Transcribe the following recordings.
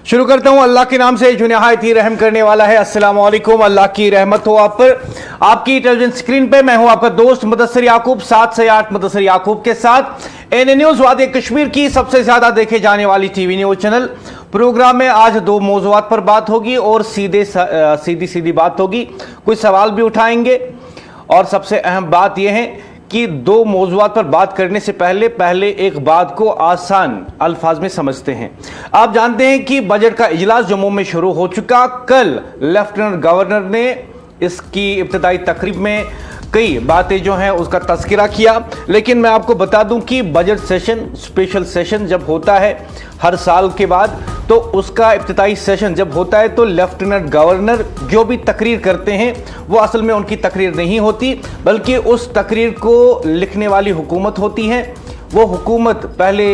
शुरू करता हूं अल्लाह के नाम से जो निहायत ही रहम करने वाला है। अस्सलाम वालेकुम। अल्लाह की रहमत हो आप पर। आपकी टेलीविजन स्क्रीन पे मैं हूं आपका दोस्त मुदस्सिर याकूब, 7 से 8 मुदस्सिर याकूब के साथ एन न्यूज वादे कश्मीर की सबसे ज्यादा देखे जाने वाली टीवी न्यूज चैनल। प्रोग्राम में आज दो मौज़ूआत पर बात होगी और सीधी बात होगी। कुछ सवाल भी उठाएंगे और सबसे अहम बात यह है कि दो मौज़ूआत पर बात करने से पहले एक बात को आसान अल्फाज में समझते हैं। आप जानते हैं कि बजट का इजलास जम्मू में शुरू हो चुका। कल लेफ्टिनेंट गवर्नर ने इसकी इब्तिदाई तकरीब में कई बातें जो हैं उसका तज़किरा किया, लेकिन मैं आपको बता दूं कि बजट सेशन, स्पेशल सेशन जब होता है हर साल के बाद, तो उसका इब्तिदाई सेशन जब होता है तो लेफ्टिनेंट गवर्नर जो भी तकरीर करते हैं वो असल में उनकी तकरीर नहीं होती, बल्कि उस तकरीर को लिखने वाली हुकूमत होती है। वो हुकूमत पहले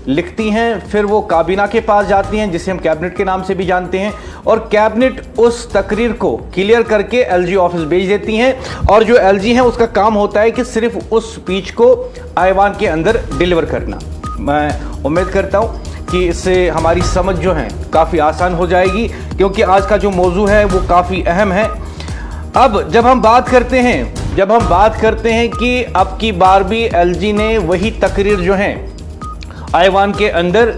लिखती हैं, फिर वो काबीना के पास जाती हैं जिसे हम कैबिनेट के नाम से भी जानते हैं, और कैबिनेट उस तकरीर को क्लियर करके एलजी ऑफिस भेज देती हैं। और जो एलजी हैं उसका काम होता है कि सिर्फ उस स्पीच को ऐवान के अंदर डिलीवर करना। मैं उम्मीद करता हूं कि इससे हमारी समझ जो है काफ़ी आसान हो जाएगी, क्योंकि आज का जो मौजू है वो काफ़ी अहम है। अब जब हम बात करते हैं कि अब की बार भी एलजी ने वही तकरीर जो है ऐवान के अंदर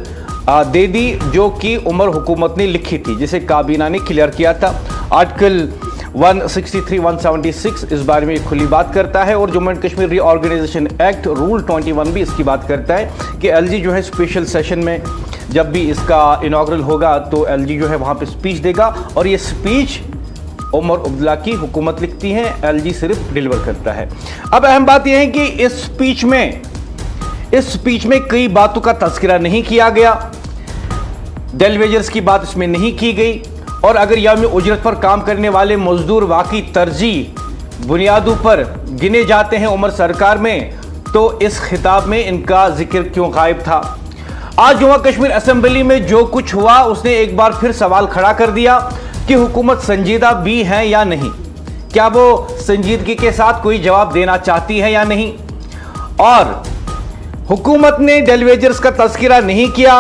दे दी जो कि उमर हुकूमत ने लिखी थी, जिसे काबीना ने क्लियर किया था। आर्टिकल 163, 176 इस बारे में खुली बात करता है, और Jammu and Kashmir reorganisation act rule 21 भी इसकी बात करता है कि एलजी जो है स्पेशल सेशन में जब भी इसका इनॉग्रल होगा तो एलजी जो है वहाँ पे स्पीच देगा, और ये स्पीच उमर अब्दुल्ला की हुकूमत लिखती है, एलजी सिर्फ डिलीवर करता है। अब अहम बात यह है कि इस स्पीच में कई बातों का तज़किरा नहीं किया गया। डेलीवेजर्स की बात इसमें नहीं की गई, और अगर यौम उजरत पर काम करने वाले मजदूर वाकई तरजीह बुनियादों पर गिने जाते हैं उमर सरकार में, तो इस खिताब में इनका जिक्र क्यों गायब था। आज जम्मू कश्मीर असेंबली में जो कुछ हुआ उसने एक बार फिर सवाल खड़ा कर दिया कि हुकूमत संजीदा भी है या नहीं, क्या वो संजीदगी के साथ कोई जवाब देना चाहती है या नहीं। और हुकूमत ने डेलीवेजर्स का तज़किरा नहीं किया,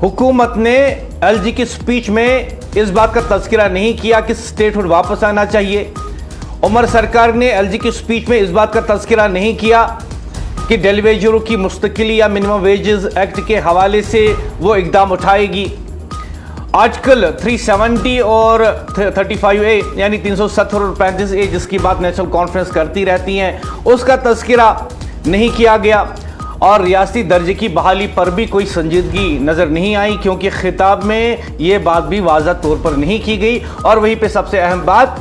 हुकूमत ने एलजी की स्पीच में इस बात का तज़किरा नहीं किया कि स्टेटहुड वापस आना चाहिए। उमर सरकार ने एलजी की स्पीच में इस बात का तज़किरा नहीं किया कि डेलीवेजरों की मुस्तकिली या मिनिमम वेजेस एक्ट के हवाले से वो इकदाम उठाएगी। आर्टिकल 370 और 35A यानी 370 और 35A जिसकी बात नेशनल कॉन्फ्रेंस करती रहती हैं, उसका तज़किरा नहीं किया गया। और रियासती दर्जे की बहाली पर भी कोई संजीदगी नज़र नहीं आई, क्योंकि खिताब में ये बात भी वाज़ह तौर पर नहीं की गई। और वहीं पे सबसे अहम बात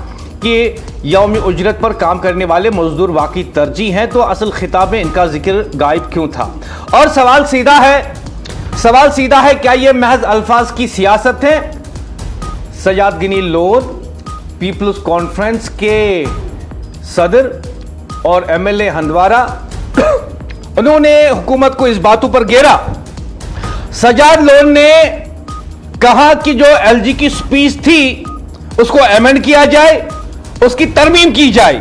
कि यौम उजरत पर काम करने वाले मजदूर वाकई तरजीह हैं, तो असल खिताब में इनका जिक्र गायब क्यों था। और सवाल सीधा है, क्या ये महज अल्फाज की सियासत है। सजाद गनी लोन पीपल्स कॉन्फ्रेंस के सदर और एमएलए हंदवारा, उन्होंने हुकूमत को इस बातों पर घेरा। सजाद लोन ने कहा कि जो एलजी की स्पीच थी उसको अमेंड किया जाए, उसकी तरमीम की जाए,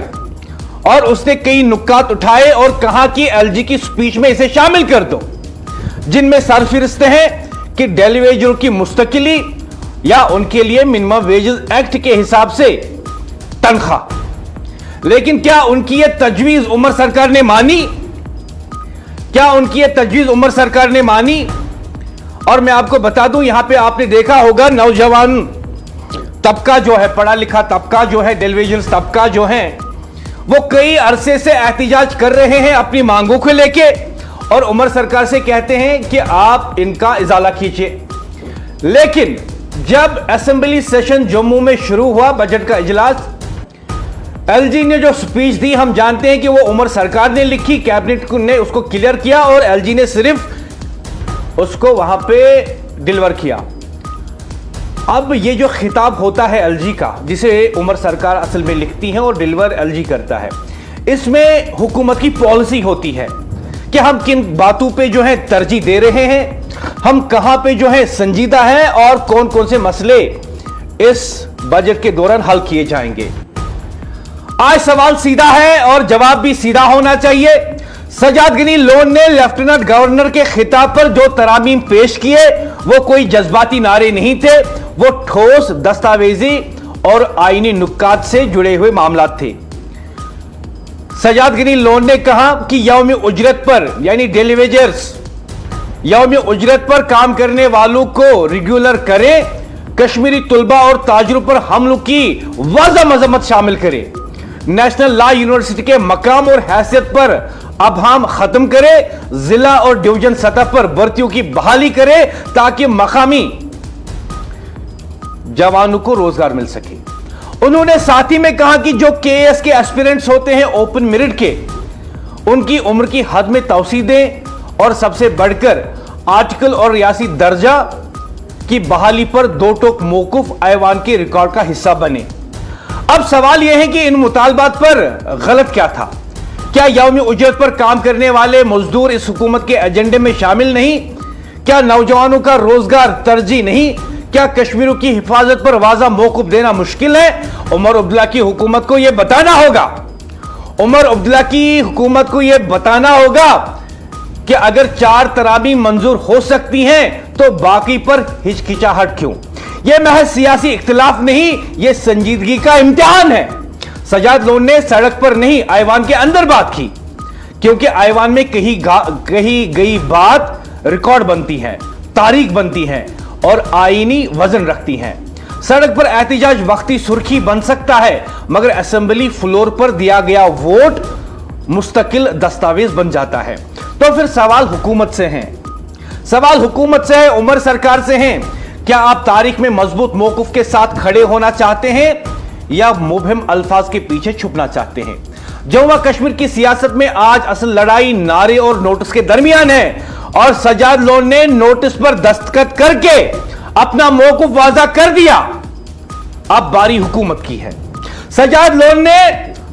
और उसने कई नुक्कात उठाए और कहा कि एलजी की स्पीच में इसे शामिल कर दो, जिनमें सरफिरिस्त हैं कि डेलीवेजरों की मुस्तकिली या उनके लिए मिनिमम वेजेस एक्ट के हिसाब से तनख्वाह। लेकिन क्या उनकी यह तजवीज उमर सरकार ने मानी? उमर सरकार ने मानी? और मैं आपको बता दूं, यहां पे आपने देखा होगा नौजवान तबका जो है, पढ़ा लिखा तबका जो है, डेलीवेजर्स तबका जो है, वो कई अरसे से एहतिजाज कर रहे हैं अपनी मांगों को लेके, और उमर सरकार से कहते हैं कि आप इनका इजाला कीजिए। लेकिन जब असेंबली सेशन जम्मू में शुरू हुआ, बजट का इजलास, एलजी ने जो स्पीच दी हम जानते हैं कि वो उमर सरकार ने लिखी, कैबिनेट ने उसको क्लियर किया और एलजी ने सिर्फ उसको वहां पे डिलीवर किया। अब ये जो खिताब होता है एलजी का, जिसे उमर सरकार असल में लिखती है और डिलीवर एलजी करता है, इसमें हुकूमत की पॉलिसी होती है कि हम किन बातों पे जो है तरजीह दे रहे हैं, हम कहां पे जो है संजीदा है, और कौन कौन से मसले इस बजट के दौरान हल किए जाएंगे। आज सवाल सीधा है और जवाब भी सीधा होना चाहिए। सजाद गनी लोन ने लेफ्टिनेंट गवर्नर के खिताब पर जो तरामीम पेश किए वो कोई जज्बाती नारे नहीं थे, वो ठोस दस्तावेजी और आईनी नुक्कात से जुड़े हुए मामलात थे। सजाद गनी लोन ने कहा कि यौम उजरत पर यानी डेली वेजर्स यौम उजरत पर काम करने वालों को रेगुलर करें, कश्मीरी तुलबा और ताजरों पर हमलों की वाज़ह मजम्मत शामिल करें, नेशनल लॉ यूनिवर्सिटी के मकाम और हैसियत पर अबहम खत्म करें, जिला और डिवीजन सतह पर भर्तियों की बहाली करें ताकि मकामी जवानों को रोजगार मिल सके। उन्होंने साथ ही में कहा कि जो केएस के एस्पिरेंट्स होते हैं ओपन मेरिट के, उनकी उम्र की हद में तौसीह दें और सबसे बढ़कर आर्टिकल और रियासी दर्जा की बहाली पर दो टोक मौकूफ ऐवान के रिकॉर्ड का हिस्सा बने। अब सवाल यह है कि इन मुतालबात पर गलत क्या था? क्या यौम उजरत पर काम करने वाले मजदूर इस हुकूमत के एजेंडे में शामिल नहीं? क्या नौजवानों का रोजगार तरजीह नहीं? क्या कश्मीरों की हिफाजत पर वाज़ा मौकूफ देना मुश्किल है? उमर अब्दुल्ला की हुकूमत को यह बताना होगा। उमर अब्दुल्ला की हुकूमत को यह बताना होगा कि अगर 4 तराबी मंजूर हो सकती हैं तो बाकी पर हिचकिचाहट क्यों? यह महज सियासी इख्तिलाफ नहीं, यह संजीदगी का इम्तिहान है। सजाद लोन ने सड़क पर नहीं ऐवान के अंदर बात की, क्योंकि ऐवान में कही गई बात रिकॉर्ड बनती है, तारीख बनती है और आईनी वजन रखती है। सड़क पर एहतिजाज वक्ती सुर्खी बन सकता है, मगर असेंबली फ्लोर पर दिया गया वोट मुस्तकिल दस्तावेज बन जाता है। तो फिर सवाल हुकूमत से है, सवाल हुकूमत से है, उमर सरकार से है। क्या आप तारीख में मजबूत मौकूफ के साथ खड़े होना चाहते हैं या मुबहम अल्फाज के पीछे छुपना चाहते हैं? जम्मू कश्मीर की सियासत में आज असल लड़ाई नारे और नोटिस के दरमियान है और सजाद लोन ने नोटिस पर दस्तखत करके अपना मौकूफ वाज़ा कर दिया। अब बारी हुकूमत की है। सजाद लोन ने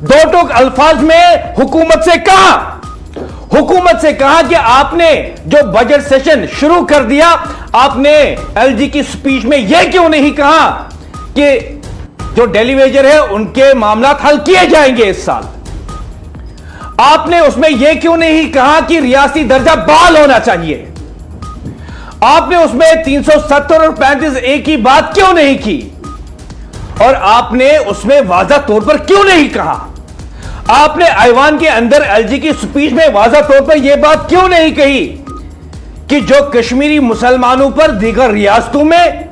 दो टोक अल्फाज में हुकूमत से कहा कि आपने जो बजट सेशन शुरू कर दिया, आपने एलजी की स्पीच में यह क्यों नहीं कहा कि जो डेली वेजर है उनके मामला हल किए जाएंगे इस साल? आपने उसमें यह क्यों नहीं कहा कि रियासी दर्जा बहाल होना चाहिए? आपने उसमें 370 और 35A की बात क्यों नहीं की? और आपने उसमें वाज़ा तौर पर क्यों नहीं कहा? आपने ऐवान के अंदर एलजी की स्पीच में वाज़ा तौर पर यह बात क्यों नहीं कही कि जो कश्मीरी मुसलमानों पर दीगर रियासतों में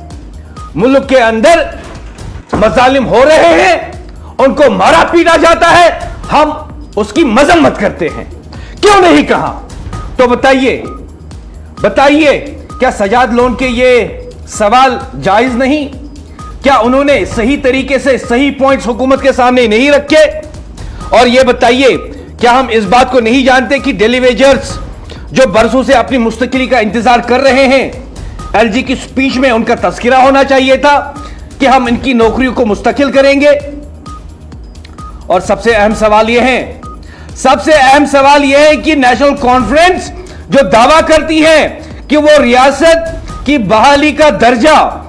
मुल्क के अंदर मजालिम हो रहे हैं, उनको मारा पीटा जाता है, हम उसकी मजम्मत करते हैं? क्यों नहीं कहा? तो बताइए, क्या सजाद लोन के ये सवाल जायज नहीं? क्या उन्होंने सही तरीके से सही पॉइंट्स हुकूमत के सामने नहीं रखे? और ये बताइए, क्या हम इस बात को नहीं जानते कि डेली वेजर्स जो बरसों से अपनी मुस्तकिली का इंतजार कर रहे हैं, एलजी की स्पीच में उनका तस्करा होना चाहिए था कि हम इनकी नौकरियों को मुस्तकिल करेंगे। और सबसे अहम सवाल यह है कि नेशनल कॉन्फ्रेंस जो दावा करती है कि वो रियासत की बहाली का दर्जा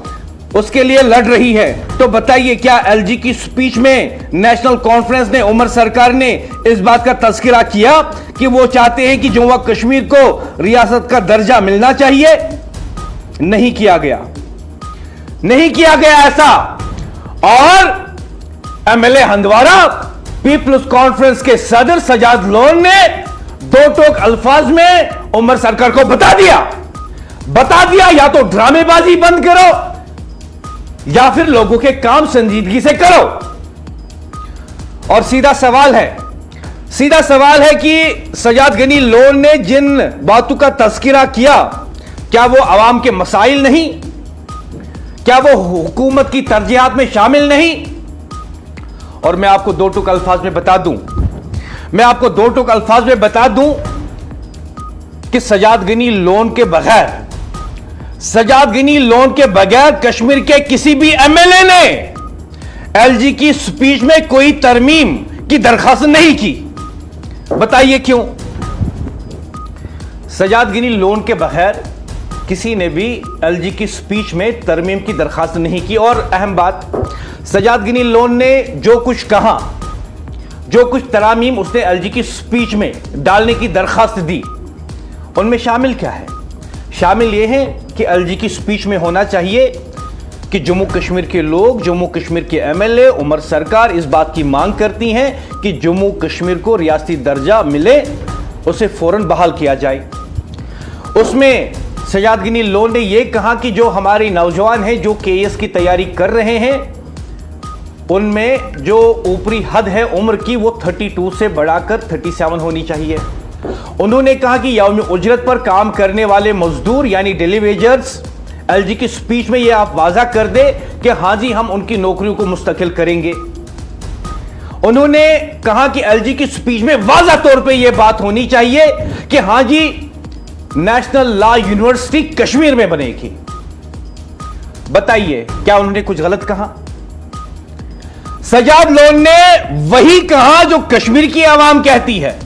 उसके लिए लड़ रही है, तो बताइए क्या एलजी की स्पीच में नेशनल कॉन्फ्रेंस ने, उमर सरकार ने इस बात का तस्करा किया कि वो चाहते हैं कि जम्मू कश्मीर को रियासत का दर्जा मिलना चाहिए? नहीं किया गया ऐसा। और एमएलए हंदवारा पीपल्स कॉन्फ्रेंस के सदर सजाद लोन ने दो टोक अल्फाज में उमर सरकार को बता दिया या तो ड्रामेबाजी बंद करो या फिर लोगों के काम संजीदगी से करो। और सीधा सवाल है कि सजाद गनी लोन ने जिन बातों का तस्करा किया, क्या वो आवाम के मसाइल नहीं? क्या वो हुकूमत की तरजीहात में शामिल नहीं? और मैं आपको दो टुक अल्फाज में बता दूं कि सजाद गनी लोन के बगैर कश्मीर के किसी भी एमएलए ने एलजी की स्पीच में कोई तरमीम की दरखास्त नहीं की। बताइए क्यों? सजाद गनी लोन के बगैर किसी ने भी एलजी की स्पीच में तरमीम की दरखास्त नहीं की। और अहम बात, सजाद गनी लोन ने जो कुछ कहा, जो कुछ तरामीम उसने एलजी की स्पीच में डालने की दरखास्त दी, उनमें शामिल क्या है? शामिल यह है कि एलजी की स्पीच में होना चाहिए कि जम्मू कश्मीर के लोग, जम्मू कश्मीर के एमएलए, उमर सरकार इस बात की मांग करती हैं कि जम्मू कश्मीर को रियासती दर्जा मिले, उसे फौरन बहाल किया जाए। उसमें सजाद गिनी लोन ने यह कहा कि जो हमारे नौजवान हैं जो केएस की तैयारी कर रहे हैं, उनमें जो ऊपरी हद है उम्र की वो 32 से बढ़ाकर 37 होनी चाहिए। उन्होंने कहा कि यौम उजरत पर काम करने वाले मजदूर यानी डेली वेजर्स, एलजी की स्पीच में यह आप वाजा कर दे कि हां जी हम उनकी नौकरियों को मुस्तकिल करेंगे। उन्होंने कहा कि एलजी की स्पीच में वाजा तौर पे यह बात होनी चाहिए कि हां जी नेशनल लॉ यूनिवर्सिटी कश्मीर में बनेगी। बताइए क्या उन्होंने कुछ गलत कहा? सजाद लोन ने वही कहा जो कश्मीर की आवाम कहती है।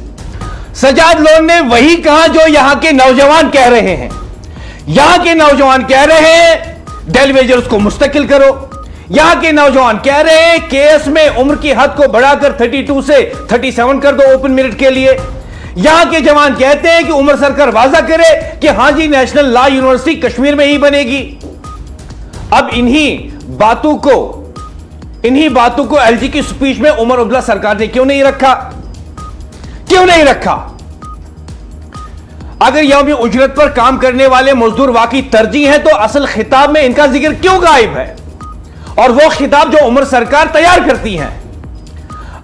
सजाद लोन ने वही कहा जो यहां के नौजवान कह रहे हैं। यहां के नौजवान कह रहे हैं डेली वेजर्स को मुस्तकिल करो। यहां के नौजवान कह रहे हैं केएस में उम्र की हद को बढ़ाकर 32 से 37 कर दो ओपन मेरिट के लिए। यहां के जवान कहते हैं कि उमर सरकार वाजा करे कि हां जी नेशनल लॉ यूनिवर्सिटी कश्मीर में ही बनेगी। अब इन्हीं बातों को एलजी की स्पीच में उमर अब्दुल्ला सरकार ने क्यों नहीं रखा? क्यों नहीं रखा? अगर यौम उजरत पर काम करने वाले मजदूर वाकई तरजीह है तो असल खिताब में इनका जिक्र क्यों गायब है? और वो खिताब जो उमर सरकार तैयार करती है।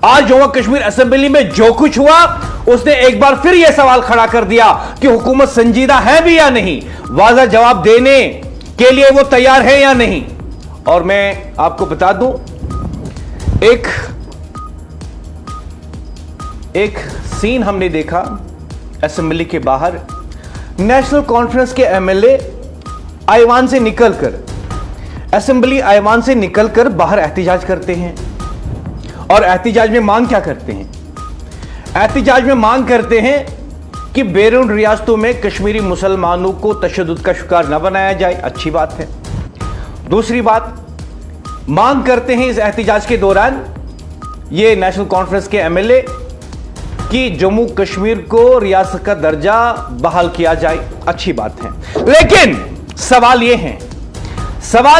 आज जम्मू कश्मीर असेंबली में जो कुछ हुआ, उसने एक बार फिर यह सवाल खड़ा कर दिया कि हुकूमत संजीदा है भी या नहीं, वाज़ा जवाब देने के लिए वो तैयार है या नहीं। और मैं आपको बता दूं, एक सीन हमने देखा असेंबली के बाहर। नेशनल कॉन्फ्रेंस के एमएलए आईवान से निकलकर, असेंबली आईवान से निकलकर बाहर एहतिजाज करते हैं। और एहतिजाज में मांग क्या करते हैं? एहतिजाज में मांग करते हैं कि बैरून रियासतों में कश्मीरी मुसलमानों को तशद्दुद का शिकार न बनाया जाए। अच्छी बात है। दूसरी बात, मांग करते हैं इस एहतिजाज के दौरान ये नेशनल कॉन्फ्रेंस के एमएलए कि जम्मू कश्मीर को रियासत का दर्जा बहाल किया जाए। अच्छी बात है। लेकिन सवाल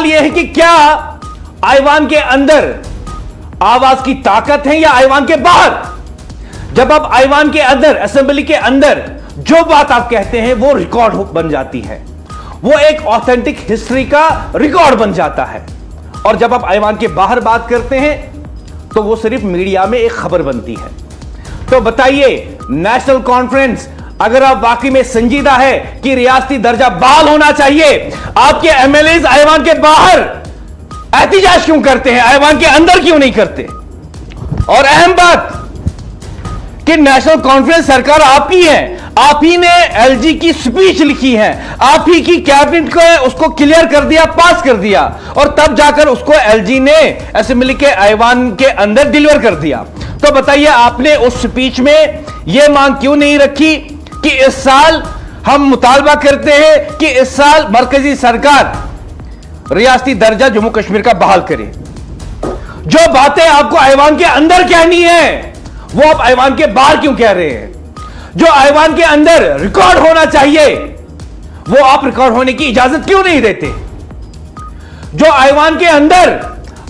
यह है कि क्या आईवान के अंदर आवाज की ताकत है या आईवान के बाहर? जब आप आईवान के अंदर, असेंबली के अंदर जो बात आप कहते हैं वो रिकॉर्ड बन जाती है, वो एक ऑथेंटिक हिस्ट्री का रिकॉर्ड बन जाता है। और जब आप आईवान के बाहर बात करते हैं तो वो सिर्फ मीडिया में एक खबर बनती है। तो बताइए, नेशनल कॉन्फ्रेंस अगर आप वाकई में संजीदा है कि रियासती दर्जा बहाल होना चाहिए, आपके एमएलए आईवान के बाहर एहतिजाज क्यों करते हैं, आईवान के अंदर क्यों नहीं करते? और अहम बात कि नेशनल कॉन्फ्रेंस सरकार आपकी है, आप ही ने एलजी की स्पीच लिखी है, आप ही की कैबिनेट को उसको क्लियर कर दिया, पास कर दिया, और तब जाकर उसको एलजी ने असेंबली के आईवान के अंदर डिलीवर कर दिया। तो बताइए, आपने उस स्पीच में यह मांग क्यों नहीं रखी कि इस साल हम मुतालबा करते हैं कि इस साल मरकजी सरकार रियासती दर्जा जम्मू कश्मीर का बहाल करे? जो बातें आपको आईवान के अंदर कहनी है वो आप आईवान के बाहर क्यों कह रहे हैं? जो आईवान के अंदर रिकॉर्ड होना चाहिए वो आप रिकॉर्ड होने की इजाजत क्यों नहीं देते? जो आईवान के अंदर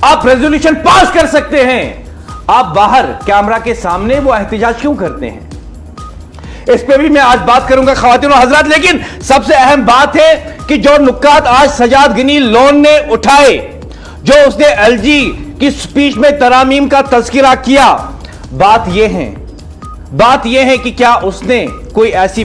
आप रेजोल्यूशन पास कर सकते हैं, आप बाहर कैमरा के सामने वो एहतिजाज क्यों करते हैं? इस पे भी मैं आज बात करूंगा ख्वातीन और हजरात। लेकिन सबसे अहम बात है कि जो नुक्कात आज सजाद गिनी लोन ने उठाए, जो उसने एलजी की स्पीच में तरामीम का तज़किरा किया, बात यह है कि क्या उसने कोई ऐसी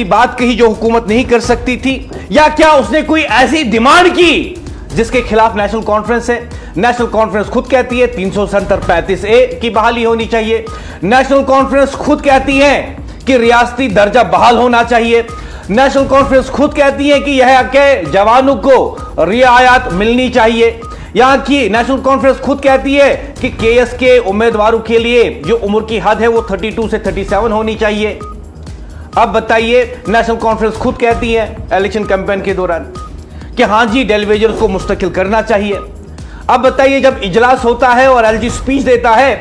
बात कही जो हुकूमत नहीं कर सकती थी, या क्या उसने कोई ऐसी डिमांड की जिसके खिलाफ नेशनल कॉन्फ्रेंस है? नेशनल कॉन्फ्रेंस खुद कहती है 370-35A की बहाली होनी चाहिए। नेशनल कॉन्फ्रेंस खुद कहती है कि रियासती दर्जा बहाल होना चाहिए। नेशनल कॉन्फ्रेंस खुद कहती है कि यह के जवानों को रियायत मिलनी चाहिए। यहां की नेशनल कॉन्फ्रेंस खुद कहती है कि केएस के उम्मीदवारों के लिए जो उम्र की हद है वो 32 से 37 होनी चाहिए। अब बताइए, नेशनल कॉन्फ्रेंस खुद कहती है इलेक्शन कैंपेन के दौरान कि हां जी डेली वेजर्स को मुस्तकिल करना चाहिए। अब बताइए, जब इजलास होता है और एलजी स्पीच देता है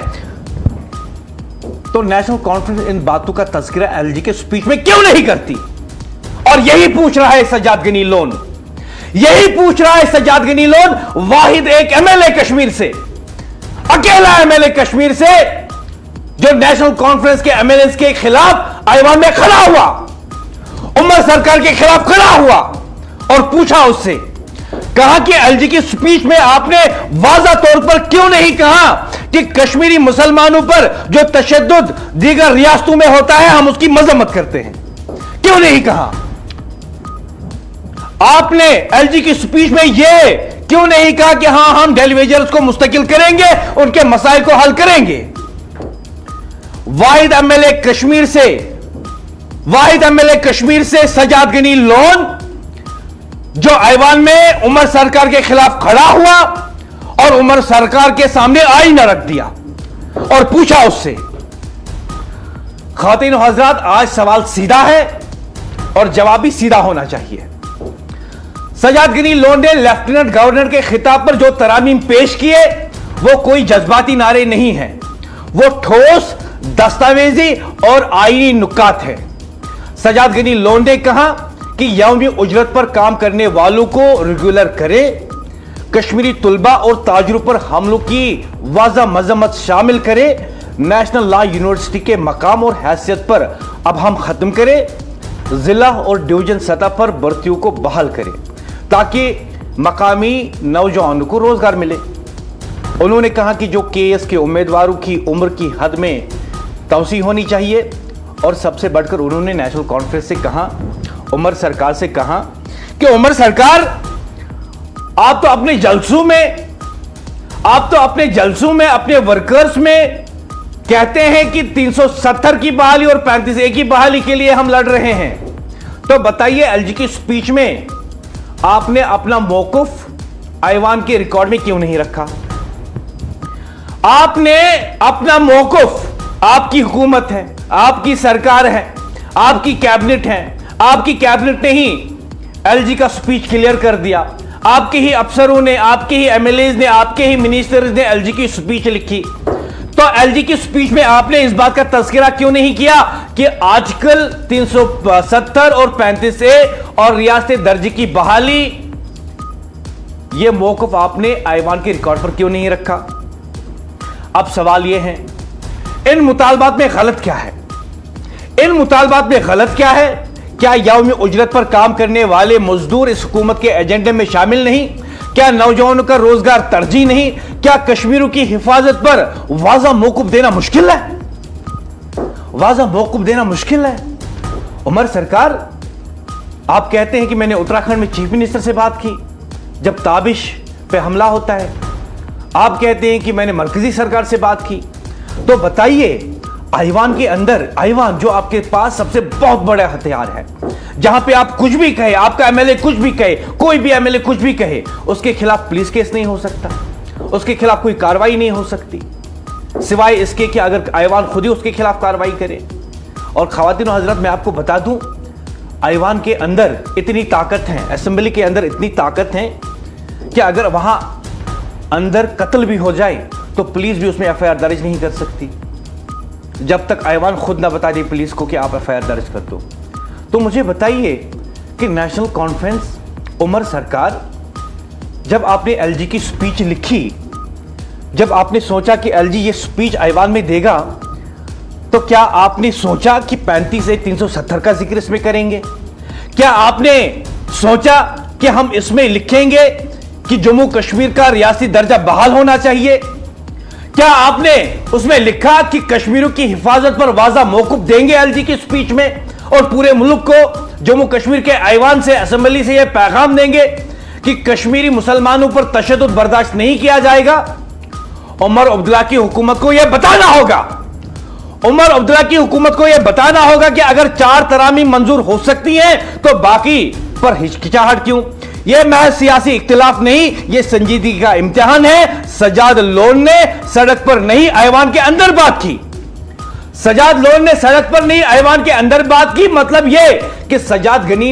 तो नेशनल कॉन्फ्रेंस इन बातों का तज़किरा एलजी के स्पीच में क्यों नहीं करती? और और यही पूछ रहा है सज्जाद गनी लोन, यही पूछ रहा है सज्जाद गनी लोन, वाहिद एक एमएलए कश्मीर से, अकेला एमएलए कश्मीर से जो नेशनल कॉन्फ्रेंस के एमएलए के खिलाफ ऐवान में खड़ा हुआ, उमर सरकार के खिलाफ खड़ा हुआ और पूछा उससे, कहा कि एलजी की स्पीच में आपने वाज़ा तौर पर क्यों नहीं कहा कि कश्मीरी मुसलमानों पर जो तशद्दुद दीगर रियासतों में होता है हम उसकी मजम्मत करते हैं, क्यों नहीं कहा? आपने एलजी की स्पीच में यह क्यों नहीं कहा कि हां हम डेलीवेजर्स को मुस्तकिल करेंगे, उनके मसाइल को हल करेंगे? वाहिद एमएलए कश्मीर से सज्जाद गनी लोन जो ऐवान में उमर सरकार के खिलाफ खड़ा हुआ और उमर सरकार के सामने आईना रख दिया और पूछा उससे। खातिन हजरात, आज सवाल सीधा है और जवाब भी सीधा होना चाहिए। सज्जाद गनी लोन ने लेफ्टिनेंट गवर्नर के खिताब पर जो तरामीम पेश किए वो कोई जज्बाती नारे नहीं है, वो ठोस दस्तावेजी और आईनी नुकात है। सज्जाद गनी लोन ने कहा कि यौमी उजरत पर काम करने वालों को रेगुलर करे, कश्मीरी तुलबा और ताजरों पर हमलों की वाज़ा मजम्मत शामिल करे, नेशनल लॉ यूनिवर्सिटी के मकाम और हैसियत पर अब हम खत्म करें, जिला और डिवीजन सतह पर भर्तियों को बहाल करें ताकि मकामी नौजवानों को रोजगार मिले। उन्होंने कहा कि जो केएस के उम्मीदवारों की उम्र की हद में तोसी होनी चाहिए और सबसे बढ़कर उन्होंने नेशनल कॉन्फ्रेंस से कहा, उमर सरकार से कहा कि उमर सरकार आप तो अपने जलसों में अपने वर्कर्स में कहते हैं कि 370 की बहाली और 35A की बहाली के लिए हम लड़ रहे हैं, तो बताइए एलजी की स्पीच में आपने अपना मौकुफ ऐवान के रिकॉर्ड में क्यों नहीं रखा? आपने अपना मौकुफ, आपकी हुकूमत है, आपकी सरकार है, आपकी कैबिनेट है, आपकी कैबिनेट ने ही एलजी का स्पीच क्लियर कर दिया, आपके ही अफसरों ने, आपके ही एमएलए ने, आपके ही मिनिस्टर्स ने एलजी की स्पीच लिखी, तो एलजी की स्पीच में आपने इस बात का तज़किरा क्यों नहीं किया कि आजकल 370 और 35A और रियासती दर्जे की बहाली, यह मौक़िफ़ आपने ऐवान के रिकॉर्ड पर क्यों नहीं रखा? अब सवाल यह है, इन मुतालबात में गलत क्या है? इन मुतालबात में गलत क्या है? क्या यौमी उजरत पर काम करने वाले मजदूर इस हुकूमत के एजेंडे में शामिल नहीं? क्या नौजवानों का रोजगार तरजीह नहीं? क्या कश्मीरों की हिफाजत पर वाज़ा मौक़िफ़ देना मुश्किल है? वाज़ा मौक़िफ़ देना मुश्किल है। उमर सरकार, आप कहते हैं कि मैंने उत्तराखंड में चीफ मिनिस्टर से बात की जब ताबिश पे हमला होता है, आप कहते हैं कि मैंने मरकजी सरकार से बात की, तो बताइए ऐवान के अंदर, ऐवान जो आपके पास सबसे बहुत बड़ा हथियार है, जहां पे आप कुछ भी कहे, आपका एमएलए कुछ भी कहे, कोई भी एमएलए कुछ भी कहे, उसके खिलाफ पुलिस केस नहीं हो सकता, उसके खिलाफ कोई कार्रवाई नहीं हो सकती, सिवाय इसके कि अगर ऐवान खुद ही उसके खिलाफ कार्रवाई करे। और ख्वातीन हजरत, मैं आपको बता दूं, ऐवान के अंदर इतनी ताकत है, असेंबली के अंदर इतनी ताकत है कि अगर वहां अंदर कत्ल भी हो जाए तो पुलिस भी उसमें एफआईआर दर्ज नहीं कर सकती जब तक ऐवान खुद ना बता दे पुलिस को कि आप एफआईआर दर्ज कर दो। तो मुझे बताइए कि नेशनल कॉन्फ्रेंस, उमर सरकार, जब आपने एलजी की स्पीच लिखी, जब आपने सोचा कि एलजी ये स्पीच ऐवान में देगा, तो क्या आपने सोचा कि 35 से 370 का जिक्र इसमें करेंगे? क्या आपने सोचा कि हम इसमें लिखेंगे कि जम्मू कश्मीर का रियासती दर्जा बहाल होना चाहिए? क्या आपने उसमें लिखा कि कश्मीरों की हिफाजत पर वाज़ा मौक़िफ़ देंगे एलजी की स्पीच में, और पूरे मुल्क को, जम्मू कश्मीर के ऐवान से, असेंबली से यह पैगाम देंगे कि कश्मीरी मुसलमानों पर तशद्दुद बर्दाश्त नहीं किया जाएगा? उमर अब्दुल्ला की हुकूमत को यह बताना होगा, उमर अब्दुल्ला की हुकूमत को यह बताना होगा कि अगर 4 तरामीम मंजूर हो सकती हैं तो बाकी पर हिचकिचाहट क्यों? यह महज सियासी इख्तिलाफ नहीं, यह संजीदगी का इम्तिहान है। सज्जाद लोन ने सड़क पर नहीं ऐवान के अंदर बात की, सज्जाद लोन ने सड़क पर नहीं ऐवान के अंदर बात की। मतलब यह कि सज्जाद गनी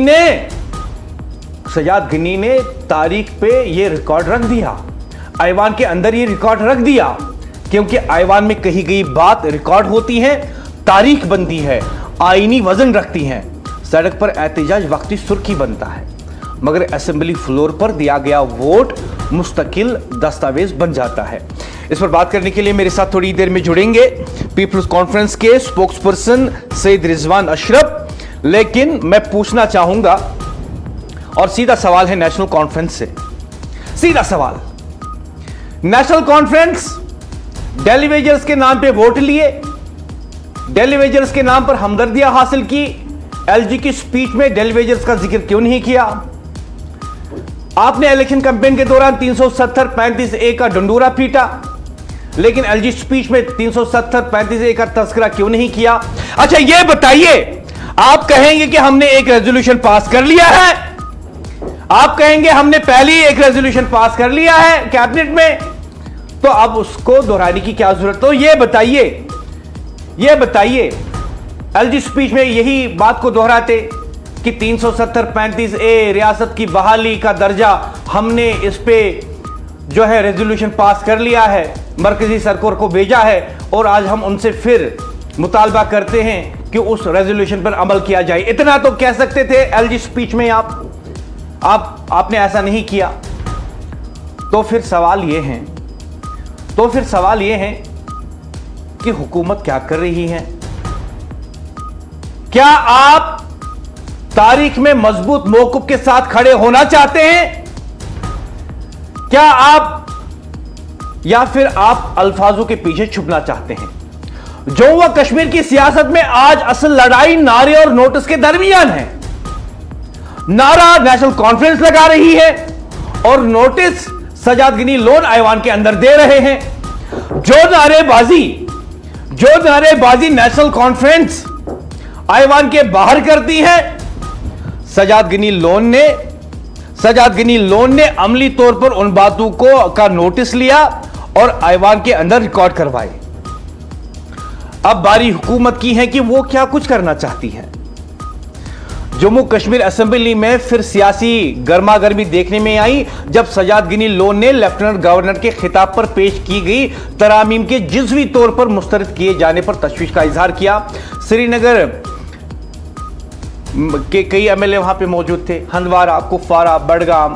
ने तारीख पे यह रिकॉर्ड रख दिया, ऐवान के अंदर यह रिकॉर्ड रख दिया, क्योंकि ऐवान में कही गई बात रिकॉर्ड होती है, तारीख बनती है, आईनी वजन रखती है। सड़क पर एहतजाज वक्ती सुर्खी बनता है, मगर असेंबली फ्लोर पर दिया गया वोट मुस्तकिल दस्तावेज बन जाता है। इस पर बात करने के लिए मेरे साथ थोड़ी देर में जुड़ेंगे पीपल्स कॉन्फ्रेंस के स्पोक्सपर्सन सईद रिजवान अशरफ। लेकिन मैं पूछना चाहूंगा, और सीधा सवाल है नेशनल कॉन्फ्रेंस से, सीधा सवाल, नेशनल कॉन्फ्रेंस डेलीवेजर्स के नाम पे वोट लिए, डेलीवेजर्स के नाम पर हमदर्दियां हासिल की, एलजी की स्पीच में डेलीवेजर्स का जिक्र क्यों नहीं किया? आपने इलेक्शन कैंपेन के दौरान 370-35A का डंडोरा पीटा, लेकिन एलजी स्पीच में 370-35A का तस्करा क्यों नहीं किया? अच्छा यह बताइए, आप कहेंगे कि हमने एक रेजोल्यूशन पास कर लिया है, आप कहेंगे हमने पहले ही एक रेजोल्यूशन पास कर लिया है कैबिनेट में, तो अब उसको दोहराने की क्या जरूरत? तो यह बताइए एलजी स्पीच में यही बात को दोहराते कि 370-35A रियासत की बहाली का दर्जा हमने इस पे जो है रेजोल्यूशन पास कर लिया है, मरकजी सरकार को भेजा है, और आज हम उनसे फिर मुतालबा करते हैं कि उस रेजोल्यूशन पर अमल किया जाए। इतना तो कह सकते थे एलजी स्पीच में आपने ऐसा नहीं किया। तो फिर सवाल यह है कि हुकूमत क्या कर रही है? क्या आप तारीख में मजबूत मौक़िफ़ के साथ खड़े होना चाहते हैं? क्या आप, या फिर आप अल्फाजों के पीछे छुपना चाहते हैं? जम्मू व कश्मीर की सियासत में आज असल लड़ाई नारे और नोटिस के दरमियान है। नारा नेशनल कॉन्फ्रेंस लगा रही है और नोटिस सजाद गनी लोन आईवान के अंदर दे रहे हैं। जो नारेबाजी नेशनल कॉन्फ्रेंस आईवान के बाहर करती है, सजाद गनी लोन ने अमली तौर पर उन बातों का नोटिस लिया और आईवान के अंदर रिकॉर्ड करवाए। अब बारी हुकूमत की है कि वो क्या कुछ करना चाहती है। जम्मू कश्मीर असेंबली में फिर सियासी गर्मागर्मी देखने में आई जब सजाद गनी लोन ने लेफ्टिनेंट गवर्नर के खिताब पर पेश की गई तरामीम के जिज़वी तौर पर मुस्तरद किए जाने पर तशवीश का इजहार किया। श्रीनगर के कई एमएलए वहां पे मौजूद थे, हंदवारा, कुपवारा, बडगाम,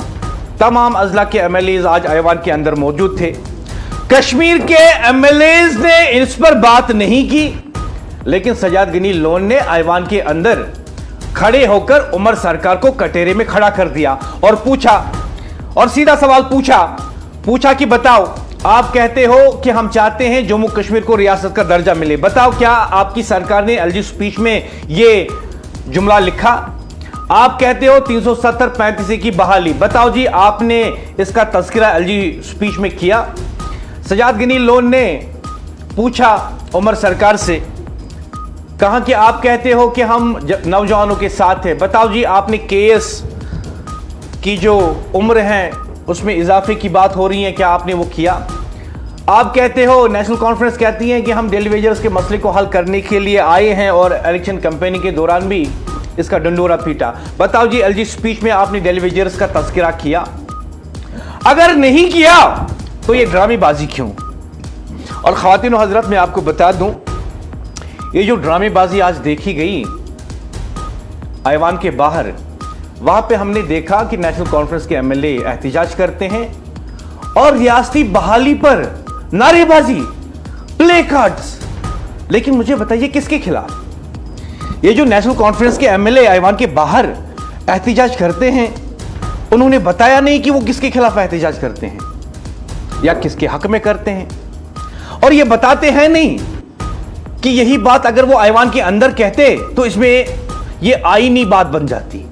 तमाम अजला के एमएलए आज आईवान के अंदर मौजूद थे। कश्मीर के एमएलए ने इस पर बात नहीं की, लेकिन सजाद गनी लोन ने आईवान के अंदर खड़े होकर उमर सरकार को कटोरे में खड़ा कर दिया और पूछा, और सीधा सवाल पूछा कि बताओ, आप कहते हो कि हम चाहते हैं जम्मू कश्मीर को रियासत का दर्जा मिले, बताओ क्या आपकी सरकार ने एलजी स्पीच में यह जुमला लिखा? आप कहते हो 370-35A की बहाली, बताओ जी आपने इसका तज़किरा एलजी स्पीच में किया? सजाद गनी लोन ने पूछा उमर सरकार से, कहा कि आप कहते हो कि हम नौजवानों के साथ हैं, बताओ जी आपने केएस की जो उम्र है उसमें इजाफे की बात हो रही है, क्या आपने वो किया? आप कहते हो, नेशनल कॉन्फ्रेंस कहती है कि हम डेलीवेजर्स के मसले को हल करने के लिए आए हैं और इलेक्शन कैंपेनिंग के दौरान भी इसका डंडोरा पीटा, बताओ जी एलजी स्पीच में आपने डेलीवेजर्स का तज़किरा किया? अगर नहीं किया तो ये ड्रामेबाजी क्यों? और ख़वातीन और हज़रात, मैं आपको बता दूं, ये जो ड्रामेबाजी आज देखी गई आईवान के बाहर, वहां पे हमने देखा कि नेशनल कॉन्फ्रेंस के एमएलए एहतजाज करते हैं और रियासती बहाली पर नारेबाजी, प्ले कार्ड्स। लेकिन मुझे बताइए किसके खिलाफ? ये जो नेशनल कॉन्फ्रेंस के एमएलए आईवान के बाहर एहतजाज करते हैं, उन्होंने बताया नहीं कि वो किसके खिलाफ एहतजाज करते हैं या किसके हक में करते हैं, और ये बताते हैं नहीं कि यही बात अगर वो आईवान के अंदर कहते तो इसमें ये आईनी बात बन जाती,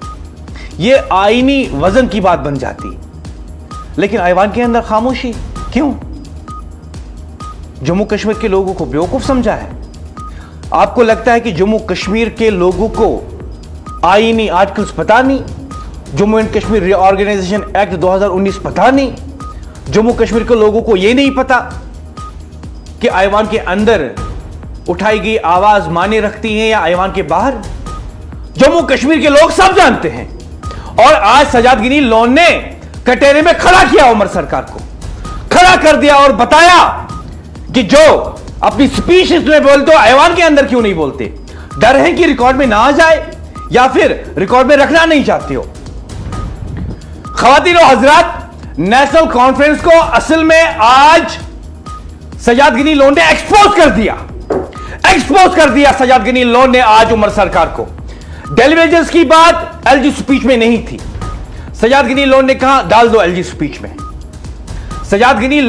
ये आईनी वजन की बात बन जाती। लेकिन आईवान के अंदर खामोशी क्यों? जम्मू कश्मीर के लोगों को बेवकूफ समझा है? आपको लगता है कि जम्मू कश्मीर के लोगों को आईनी आर्टिकल्स पता नहीं, Jammu and Kashmir reorganisation act 2019 पता नहीं, जम्मू कश्मीर के लोगों को यह नहीं पता कि आईवान के अंदर उठाई गई आवाज माने रखती है या आईवान के बाहर? जम्मू कश्मीर के लोग सब जानते हैं। और आज सजाद गनी लोन ने कटोरे में खड़ा किया, उमर सरकार को खड़ा कर दिया और बताया कि जो अपनी स्पीच इसमें बोलते हो आईवान के अंदर क्यों नहीं बोलते? डर है कि रिकॉर्ड में ना आ जाए, या फिर रिकॉर्ड में रखना नहीं चाहते हो? ख्वातीन और हजरात, नेशनल कॉन्फ्रेंस को असल में आज सजाद गनी लोन ने एक्सपोज कर दिया सजाद गनी लोन ने आज उमर सरकार को। डेलीवेजर्स की बात एलजी स्पीच में नहीं थी। सजाद गनी लोन ने कहा डाल दो एलजी स्पीच में। सजाद गनी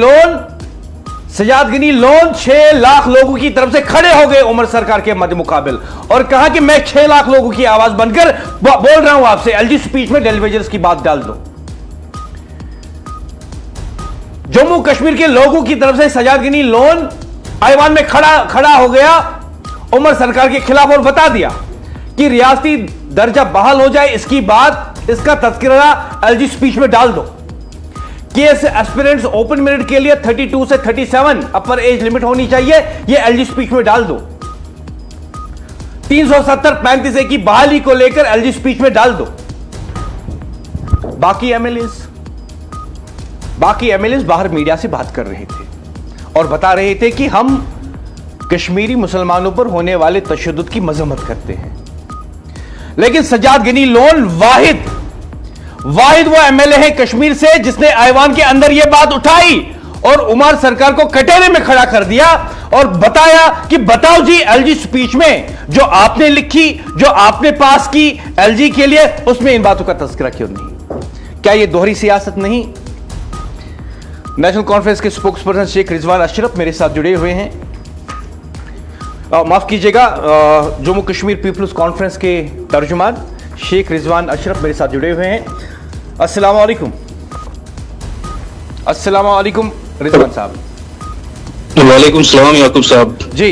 लोन 6 लाख लोगों की तरफ से खड़े हो गए उमर सरकार के मध्य मुकाबिल और कहा कि मैं 6 लाख लोगों की आवाज बनकर बोल रहा हूं आपसे, एलजी स्पीच में डेलीवेजर्स की बात डाल दो। जम्मू कश्मीर के लोगों की तरफ से सजाद गनी लोन ऐवान में खड़ा हो गया उमर सरकार के खिलाफ और बता दिया कि रियासती दर्जा बहाल हो जाए, इसकी बात, इसका तज़किरा एलजी स्पीच में डाल दो। केस एस्पिरेंट्स ओपन मेरिट के लिए 32 से 37 अपर एज लिमिट होनी चाहिए, यह एलजी स्पीच में डाल दो। 370-35 की बहाली को लेकर एलजी स्पीच में डाल दो। बाकी एमएलएस बाहर मीडिया से बात कर रहे थे और बता रहे थे कि हम कश्मीरी मुसलमानों पर होने वाले तशद्दुद की मजम्मत करते हैं, लेकिन सजाद गनी लोन वाहिद वो एमएलए है कश्मीर से जिसने ऐवान के अंदर यह बात उठाई और उमर सरकार को कटोरे में खड़ा कर दिया और बताया कि बताओ जी, एलजी स्पीच में जो आपने लिखी, जो आपने पास की एलजी के लिए, उसमें इन बातों का तज़किरा क्यों नहीं? क्या यह दोहरी सियासत नहीं? नेशनल कॉन्फ्रेंस के स्पोक्सपर्सन शेख रिजवान अशरफ मेरे साथ जुड़े हुए हैं। माफ कीजिएगा, जम्मू कश्मीर पीपल्स कॉन्फ्रेंस के तर्जुमान शेख रिजवान अशरफ मेरे साथ जुड़े हुए हैं। अस्सलाम वालेकुम रिजवान साहब। वालेकुम सलाम याकूब साहब जी।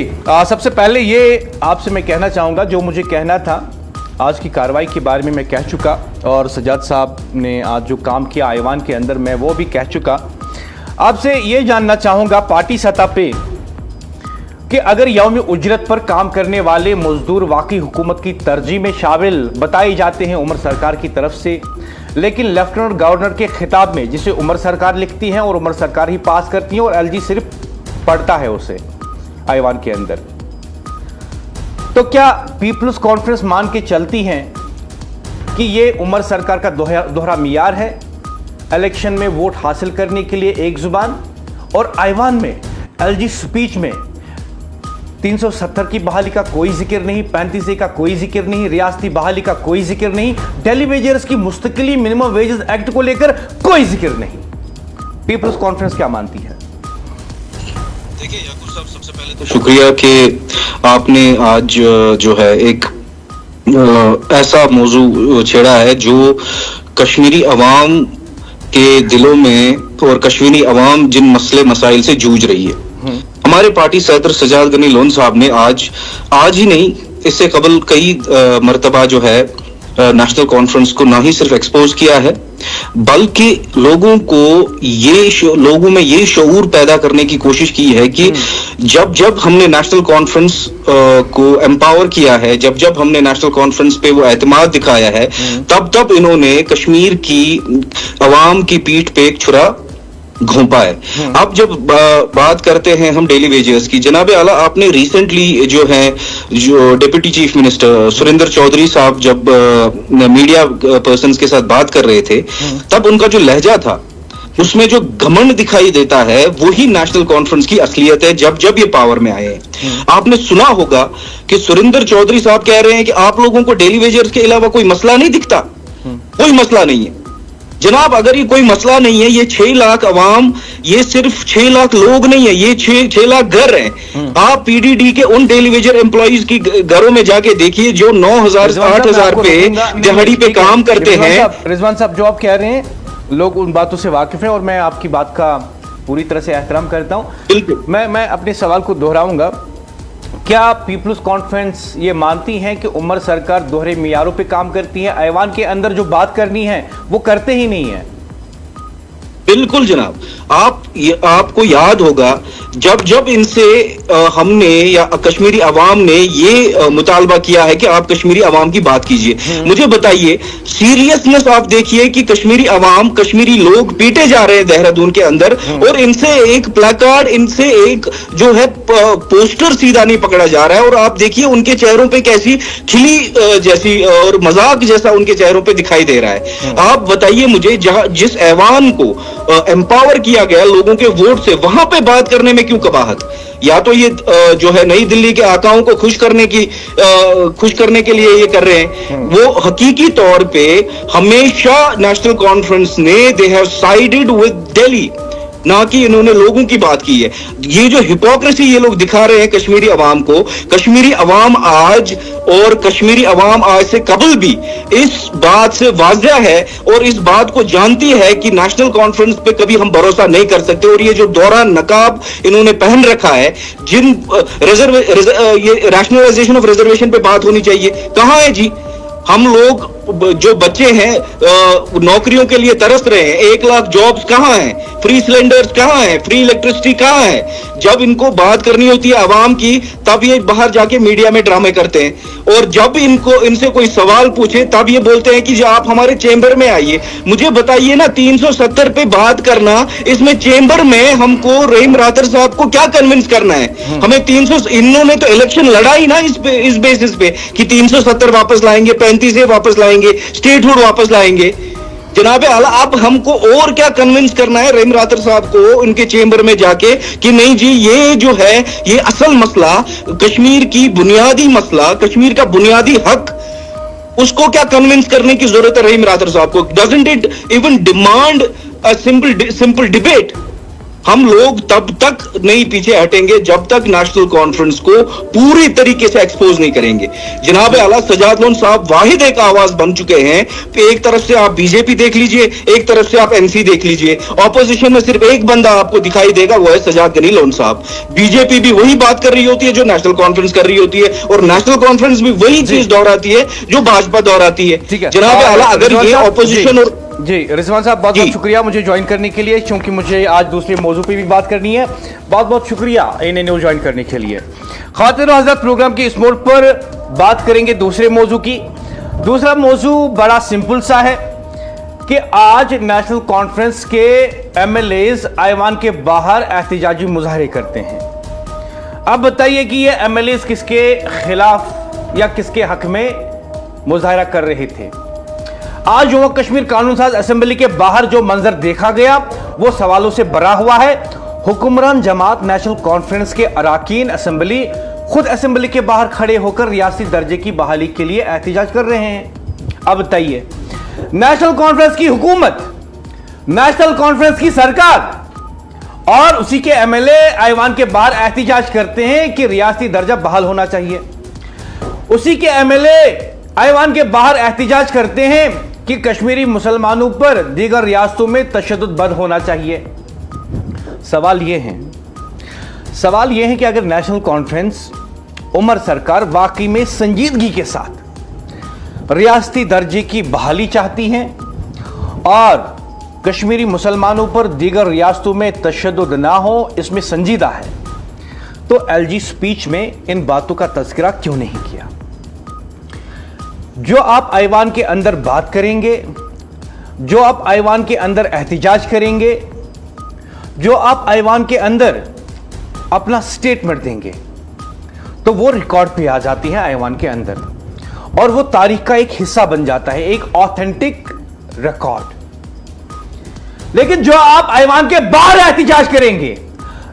सबसे पहले ये आपसे मैं कहना चाहूँगा, जो मुझे कहना था आज की कार्रवाई के बारे में मैं कह चुका और सजाद साहब ने आज जो काम किया ऐवान के अंदर मैं वो भी कह चुका। आपसे ये जानना चाहूँगा पार्टी सतह पे कि अगर यौम उजरत पर काम करने वाले मजदूर वाकई हुकूमत की तरजीह में शामिल बताए जाते हैं उमर सरकार की तरफ से, लेकिन लेफ्टिनेंट गवर्नर के खिताब में जिसे उमर सरकार लिखती हैं और उमर सरकार ही पास करती हैं और एलजी सिर्फ पढ़ता है उसे ऐवान के अंदर, तो क्या पीपल्स कॉन्फ्रेंस मान के चलती हैं कि ये उमर सरकार का दोहरा मियार है, इलेक्शन में वोट हासिल करने के लिए एक जुबान, और ऐवान में एलजी स्पीच में 370 की बहाली का कोई जिक्र नहीं, 35A का कोई जिक्र नहीं, रियासती बहाली का कोई जिक्र नहीं, डेलीवेजर्स की मुस्तकिली मिनिमम वेजेस एक्ट को लेकर कोई जिक्र नहीं। पीपल्स कॉन्फ्रेंस क्या मानती है? देखिए याकूब साहब, सबसे पहले तो शुक्रिया कि आपने आज जो है एक ऐसा मौजू छेड़ा है जो कश्मीरी अवाम के दिलों में और कश्मीरी अवाम जिन मसले मसाइल से जूझ रही है। हमारे पार्टी सदर सजाद गनी लोन साहब ने आज ही नहीं, इससे कबल कई मर्तबा जो है नेशनल कॉन्फ्रेंस को ना ही सिर्फ एक्सपोज किया है, बल्कि लोगों में ये शऊर पैदा करने की कोशिश की है कि जब हमने नेशनल कॉन्फ्रेंस को एम्पावर किया है, जब हमने नेशनल कॉन्फ्रेंस पे वो एतमाद दिखाया है, तब इन्होंने कश्मीर की अवाम की पीठ पे एक छुरा घोंपा है। अब जब बात करते हैं हम डेली वेजेस की, जनाब आला आपने रिसेंटली जो deputy chief minister Surinder Choudhary साहब जब मीडिया पर्सन्स के साथ बात कर रहे थे, तब उनका जो लहजा था उसमें जो घमंड दिखाई देता है वही नेशनल कॉन्फ्रेंस की असलियत है। जब ये पावर में आए हैं, आपने सुना होगा कि सुरेंद्र चौधरी साहब कह रहे हैं कि आप लोगों को डेली वेजर्स के अलावा कोई मसला नहीं दिखता। कोई मसला नहीं है जनाब, अगर ये कोई मसला नहीं है, ये 6 लाख अवाम, ये सिर्फ 6 लाख लोग नहीं है, ये 6 लाख घर हैं। आप पीडीडी के उन डेलीवेजर एम्प्लॉइज की घरों में जाके देखिए जो 9,000 8,000 पे दिहाड़ी पे काम करते हैं। रिजवान साहब, जो आप कह रहे हैं लोग उन बातों से वाकिफ हैं और मैं आपकी बात का पूरी तरह से एहतराम करता हूं। मैं अपने सवाल को दोहराऊंगा। क्या पीपल्स कॉन्फ्रेंस ये मानती हैं कि उमर सरकार दोहरे मियारों पे काम करती है, ऐवान के अंदर जो बात करनी है वो करते ही नहीं है? बिल्कुल जनाब, आपको याद होगा जब जब इनसे हमने या कश्मीरी अवाम ने ये मुतालबा किया है कि आप कश्मीरी अवाम की बात कीजिए। मुझे बताइए, सीरियसनेस आप देखिए कि कश्मीरी अवाम, कश्मीरी लोग पीटे जा रहे हैं देहरादून के अंदर, और इनसे एक प्लेकार्ड, इनसे एक जो है पोस्टर सीधा नहीं पकड़ा जा रहा है। और आप देखिए उनके चेहरों पे कैसी खिली जैसी और मजाक जैसा उनके चेहरों पे दिखाई दे रहा है। आप बताइए मुझे, जहां जिस ऐवान को एम्पावर किया गया लोगों के वोट से, वहां पे बात करने में क्यों कबाहत? या तो ये जो है नई दिल्ली के आकाओं को खुश करने के लिए ये कर रहे हैं। वो हकीकी तौर पे हमेशा नेशनल कॉन्फ्रेंस ने they have sided with Delhi, ना कि इन्होंने लोगों की बात की है। ये जो हिपोक्रेसी ये लोग दिखा रहे हैं कश्मीरी अवाम को, कश्मीरी अवाम आज से कबल भी इस बात से वाज़ेह है और इस बात को जानती है कि नेशनल कॉन्फ्रेंस पे कभी हम भरोसा नहीं कर सकते। और ये जो दौरान नकाब इन्होंने पहन रखा है, जिन ये रैशनलाइजेशन ऑफ रिजर्वेशन पे बात होनी चाहिए, कहां है जी? हम लोग जो बच्चे हैं नौकरियों के लिए तरस रहे हैं, 1 लाख जॉब्स कहां हैं? फ्री सिलेंडर्स कहां हैं? फ्री इलेक्ट्रिसिटी कहां है? जब इनको बात करनी होती है आवाम की, तब ये बाहर जाके मीडिया में ड्रामे करते हैं। और जब इनसे कोई सवाल पूछे, तब ये बोलते हैं कि जो आप हमारे चेंबर में आइए। मुझे बताइए ना, 370 पे बात करना, इसमें चेंबर में हमको रहीम रातर साहब को क्या कन्विंस करना है? हमें 300, इन्होंने तो इलेक्शन लड़ा ही ना इस बेसिस पे कि 370 वापस लाएंगे, 35 वापस लाएंगे, स्टेटहुड वापस लाएंगे। जनाबे आला, अब हमको और क्या कन्विंस करना है रहीम रातर साहब को उनके चेंबर में जाके कि नहीं जी, ये जो है ये असल मसला, कश्मीर की बुनियादी मसला, कश्मीर का बुनियादी हक, उसको क्या कन्विंस करने की जरूरत है रहीम रातर साहब को? Doesn't it even demand a simple debate? हम लोग तब तक नहीं पीछे हटेंगे जब तक नेशनल कॉन्फ्रेंस को पूरी तरीके से एक्सपोज नहीं करेंगे। जनाब आला सजाद लोन साहब वाहिद एक आवाज बन चुके हैं। एक तरफ से आप बीजेपी देख लीजिए, एक तरफ से आप एनसी देख लीजिए। ऑपोजिशन में सिर्फ एक बंदा आपको दिखाई देगा, वो है सजाद गनी लोन साहब। बीजेपी भी वही बात कर रही होती है जो नेशनल कॉन्फ्रेंस कर रही होती है, और नेशनल कॉन्फ्रेंस भी वही चीज दोहराती है जो भाजपा दोहराती है। जनाब आला, अगर ये ऑपोजिशन और जी रिजवान साहब, बहुत बहुत शुक्रिया मुझे ज्वाइन करने के लिए, क्योंकि मुझे आज दूसरे मौजू पे भी बात करनी है। बहुत बहुत शुक्रिया इन्हें न्यूज ज्वाइन करने के लिए। खातिन हजरत, प्रोग्राम की इस मोड़ पर बात करेंगे दूसरे मौजू की। दूसरा मौजू बड़ा सिंपल सा है कि आज नेशनल कॉन्फ्रेंस के एमएलएज ऐवान के बाहर एहतजाजी मुजाहरे करते हैं। अब बताइए कि ये एमएलएज किसके खिलाफ या किसके हक में मुजाहरा कर रहे थे? आज जम्मू कश्मीर कानून साज असेंबली के बाहर जो मंजर देखा गया वो सवालों से भरा हुआ है। हुक्मरान जमात नेशनल कॉन्फ्रेंस के अराकीन असेंबली खुद असेंबली के बाहर खड़े होकर रियासती दर्जे की बहाली के लिए एहतजाज कर रहे हैं। अब बताइए, नेशनल कॉन्फ्रेंस की हुकूमत, नेशनल कॉन्फ्रेंस की सरकार और उसी के एमएलए ऐवान के बाहर एहतजाज करते हैं कि रियासती दर्जा बहाल होना चाहिए। उसी के एमएलए ऐवान के बाहर एहतजाज करते हैं कि कश्मीरी मुसलमानों पर दीगर रियासतों में तशद्दुद बंद होना चाहिए। सवाल यह है कि अगर नेशनल कॉन्फ्रेंस, उमर सरकार वाकई में संजीदगी के साथ रियासती दर्जे की बहाली चाहती हैं और कश्मीरी मुसलमानों पर दीगर रियासतों में तशद्दुद ना हो, इसमें संजीदा है, तो एलजी स्पीच में इन बातों का तज़किरा क्यों नहीं किया? जो आप ऐवान के अंदर बात करेंगे, जो आप ऐवान के अंदर एहतजाज करेंगे, जो आप ऐवान के अंदर अपना स्टेटमेंट देंगे, तो वो रिकॉर्ड पे आ जाती है ऐवान के अंदर और वो तारीख का एक हिस्सा बन जाता है, एक ऑथेंटिक रिकॉर्ड। लेकिन जो आप ऐवान के बाहर एहतजाज करेंगे,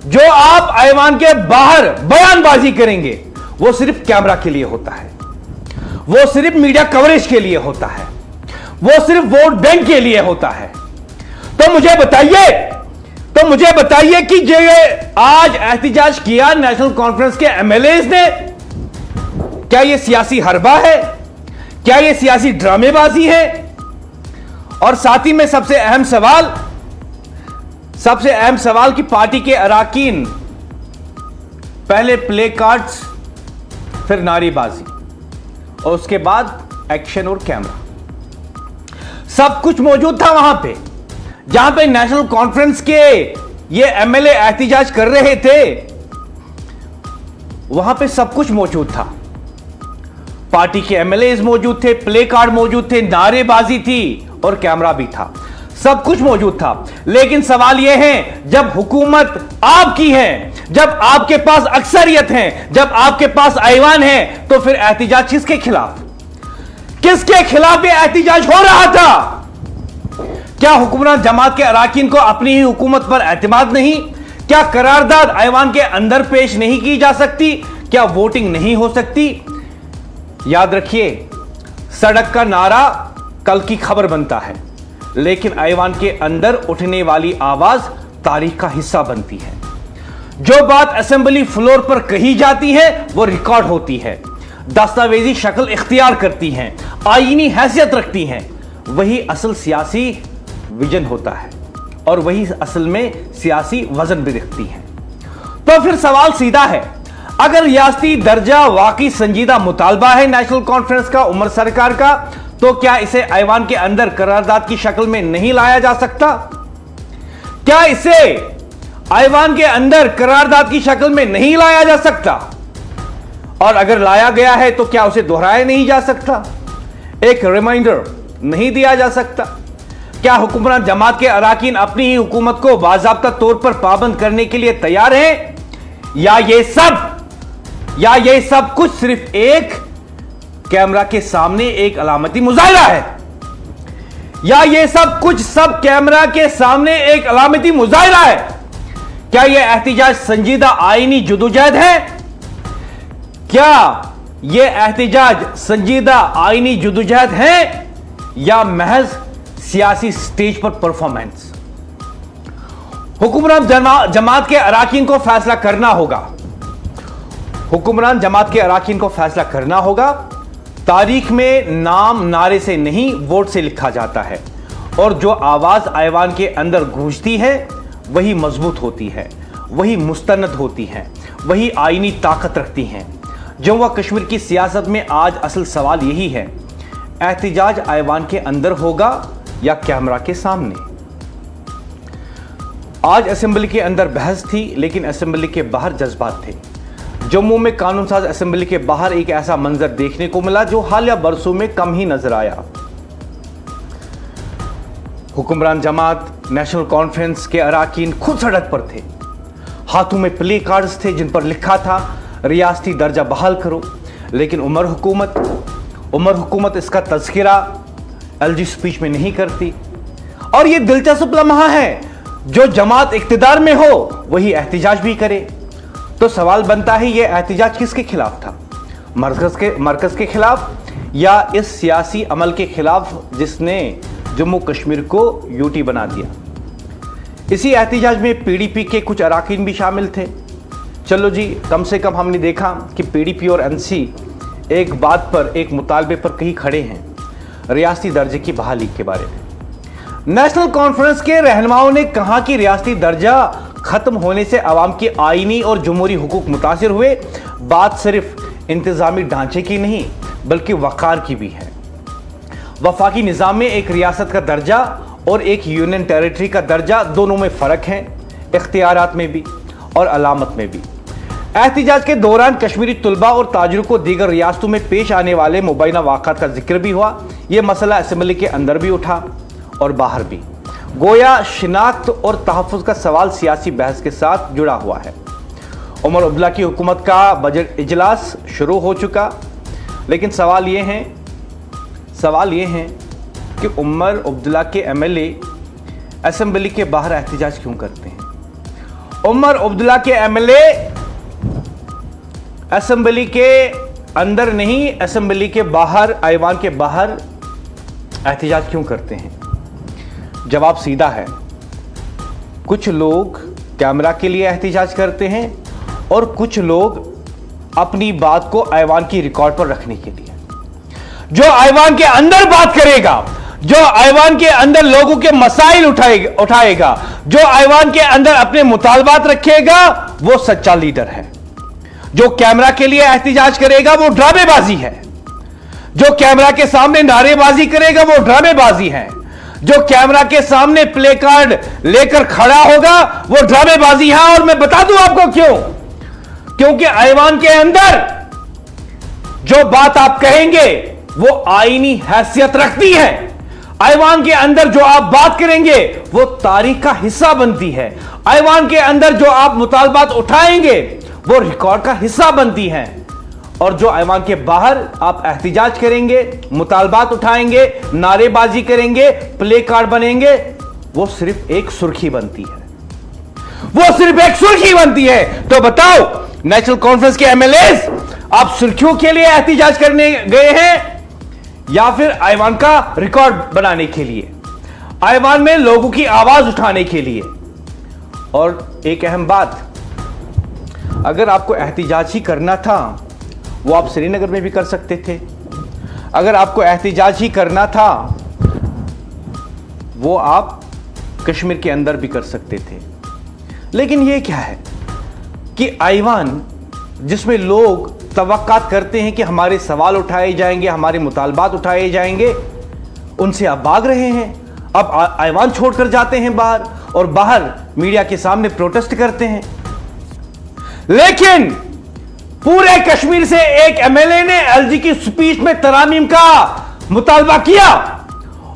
जो आप ऐवान के बाहर बयानबाजी करेंगे, वो सिर्फ कैमरा के लिए होता है, वो सिर्फ मीडिया कवरेज के लिए होता है, वो सिर्फ वोट बैंक के लिए होता है। तो मुझे बताइए कि जो ये आज एहतजाज किया नेशनल कॉन्फ्रेंस के एमएलएज ने, क्या ये सियासी हरबा है? क्या ये सियासी ड्रामेबाजी है? और साथ ही में सबसे अहम सवाल कि पार्टी के अराकीन पहले प्ले कार्ड्स, फिर नारेबाजी और उसके बाद एक्शन और कैमरा, सब कुछ मौजूद था वहां पे। जहां पे नेशनल कॉन्फ्रेंस के ये एमएलए एहतिजाज कर रहे थे, वहां पे सब कुछ मौजूद था। पार्टी के एमएलए मौजूद थे, प्ले कार्ड मौजूद थे, नारेबाजी थी और कैमरा भी था, सब कुछ मौजूद था। लेकिन सवाल यह है, जब हुकूमत आपकी है, जब आपके पास अक्सरियत है, जब आपके पास ऐवान है, तो फिर एहतिजाज किसके खिलाफ? किसके खिलाफ यह एहतिजाज हो रहा था? क्या हुक्मरान जमात के अराकीन को अपनी ही हुकूमत पर एतमाद नहीं? क्या करारदाद ऐवान के अंदर पेश नहीं की जा सकती? क्या वोटिंग नहीं हो सकती? याद रखिए, सड़क का नारा कल की खबर बनता है, लेकिन ऐवान के अंदर उठने वाली आवाज तारीख का हिस्सा बनती है। जो बात असेंबली फ्लोर पर कही जाती है वो रिकॉर्ड होती है, दस्तावेजी शक्ल इख्तियार करती हैं, आईनी हैसियत रखती हैं। वही असल सियासी विजन होता है और वही असल में सियासी वजन भी रखती है। तो फिर सवाल सीधा है, अगर रियासती दर्जा वाकई संजीदा मुतालबा है नेशनल कॉन्फ्रेंस का, उमर सरकार का, तो क्या इसे ऐवान के अंदर करारदाद की शक्ल में नहीं लाया जा सकता? क्या इसे ऐवान के अंदर करारदाद की शक्ल में नहीं लाया जा सकता? और अगर लाया गया है तो क्या उसे दोहराया नहीं जा सकता? एक रिमाइंडर नहीं दिया जा सकता? क्या हुक्मरान जमात के अराकीन अपनी ही हुकूमत को बाज़ाब्ता तौर पर पाबंद करने के लिए तैयार हैं? या ये सब कुछ सिर्फ एक कैमरा के सामने एक अलामती मुजाहिरा है? या ये सब कुछ सब कैमरा के सामने एक अलामती मुजाहिरा है? क्या यह एहतिजाज संजीदा आईनी जदोजहद है? क्या यह एहतिजाज संजीदा आईनी जदोजहद है या महज सियासी स्टेज पर परफॉर्मेंस? हुक्मरान जमात के अराकीन को फैसला करना होगा। हुक्मरान जमात के अराकीन को फैसला करना होगा। तारीख में नाम नारे से नहीं, वोट से लिखा जाता है, और जो आवाज ऐवान के अंदर गूंजती है वही मजबूत होती है, वही मुस्तनद होती है, वही आईनी ताकत रखती हैं। जम्मू कश्मीर की सियासत में आज असल सवाल यही है, एहतिजाज ऐवान के अंदर होगा या कैमरा के सामने? आज असेंबली के अंदर बहस थी, लेकिन असेंबली के बाहर जज्बात थे। जम्मू में कानून साज असेंबली के बाहर एक ऐसा मंजर देखने को मिला जो हालिया बरसों में कम ही नजर आया। हुक्मरान जमात, नेशनल कॉन्फ्रेंस के अराकीन खुद सड़क पर थे, हाथों में प्ले कार्ड्स थे जिन पर लिखा था रियासती दर्जा बहाल करो, लेकिन उमर हुकूमत इसका तज़किरा एलजी स्पीच में नहीं करती। और यह दिलचस्प लम्हा है, जो जमात इख्तिदार में हो वही एहतिजाज भी करे। तो सवाल बनता है, यह एहतिजाज किसके खिलाफ था? मरकज के खिलाफ या इस सियासी अमल के खिलाफ जिसने जम्मू कश्मीर को यूटी बना दिया? इसी एहतिजाज में पीडीपी के कुछ अराकीन भी शामिल थे। चलो जी, कम से कम हमने देखा कि पीडीपी और एनसी एक बात पर, एक मुतालबे पर कहीं खड़े हैं, रियासती दर्जे की बहाली के बारे में। नेशनल कॉन्फ्रेंस के रहनुमाओं ने कहा कि रियासती दर्जा खत्म होने से आवाम की आईनी और जमहूरी हुकूक मुतासिर हुए। बात सिर्फ इंतजामी ढांचे की नहीं बल्कि वक़ार की भी है। वफाकी निज़ाम में एक रियासत का दर्जा और एक यूनियन टेरिटरी का दर्जा, दोनों में फ़र्क है, इख्तियारात में भी और अलामत में भी। एहतिजाज के दौरान कश्मीरी तुलबा और ताजरों को दीगर रियासतों में पेश आने वाले मुबैना वाक़ात का जिक्र भी हुआ। यह मसला असेंबली के अंदर भी उठा और बाहर भी। गोया शिनाख्त और तहफ़्फ़ुज़ का सवाल सियासी बहस के साथ जुड़ा हुआ है। उमर अब्दुल्ला की हुकूमत का बजट इजलास शुरू हो चुका, लेकिन सवाल ये है कि उमर अब्दुल्ला के एमएलए असेंबली के बाहर एहतिजाज क्यों करते हैं? उमर अब्दुल्ला के एमएलए असेंबली के अंदर नहीं, असेंबली के बाहर, ऐवान के बाहर एहतिजाज क्यों करते हैं? जवाब सीधा है, कुछ लोग कैमरा के लिए एहतिजाज करते हैं और कुछ लोग अपनी बात को ऐवान की रिकॉर्ड पर रखने के लिए। जो ऐवान के अंदर बात करेगा, जो ऐवान के अंदर लोगों के मसाइल उठाएगा, जो ऐवान के अंदर अपने मुतालबात रखेगा, वो सच्चा लीडर है। जो कैमरा के लिए एहतिजाज करेगा वो ड्रामेबाजी है। जो कैमरा के सामने नारेबाजी करेगा वो ड्रामेबाजी है। जो कैमरा के सामने प्ले कार्ड लेकर खड़ा होगा वो ड्रामेबाजी है। और मैं बता दूं आपको क्यों, क्योंकि ऐवान के अंदर जो बात आप कहेंगे वो आईनी हैसियत रखती है। ऐवान के अंदर जो आप बात करेंगे वो तारीख का हिस्सा बनती है। ऐवान के अंदर जो आप मुतालबात उठाएंगे वो रिकॉर्ड का हिस्सा बनती हैं। और जो ऐवान के बाहर आप एहतिजाज करेंगे, मुतालबात उठाएंगे, नारेबाजी करेंगे, प्ले कार्ड बनेंगे, वो सिर्फ एक सुर्खी बनती है, वो सिर्फ एक सुर्खी बनती है। तो बताओ, नेशनल कॉन्फ्रेंस के एमएलएज आप सुर्खियों के लिए एहतिजाज करने गए हैं या फिर ऐवान का रिकॉर्ड बनाने के लिए, ऐवान में लोगों की आवाज उठाने के लिए? और एक अहम बात, अगर आपको एहतिजाज ही करना था वो आप श्रीनगर में भी कर सकते थे। अगर आपको एहतिजाज ही करना था वो आप कश्मीर के अंदर भी कर सकते थे। लेकिन ये क्या है कि ऐवान जिसमें लोग तवक्कात करते हैं कि हमारे सवाल उठाए जाएंगे, हमारे मुतालबात उठाए जाएंगे, उनसे आप भाग रहे हैं। अब ऐवान छोड़कर जाते हैं बाहर और बाहर मीडिया के सामने प्रोटेस्ट करते हैं। लेकिन पूरे कश्मीर से एक एमएलए ने एलजी की स्पीच में तरामीम का मुतालबा किया,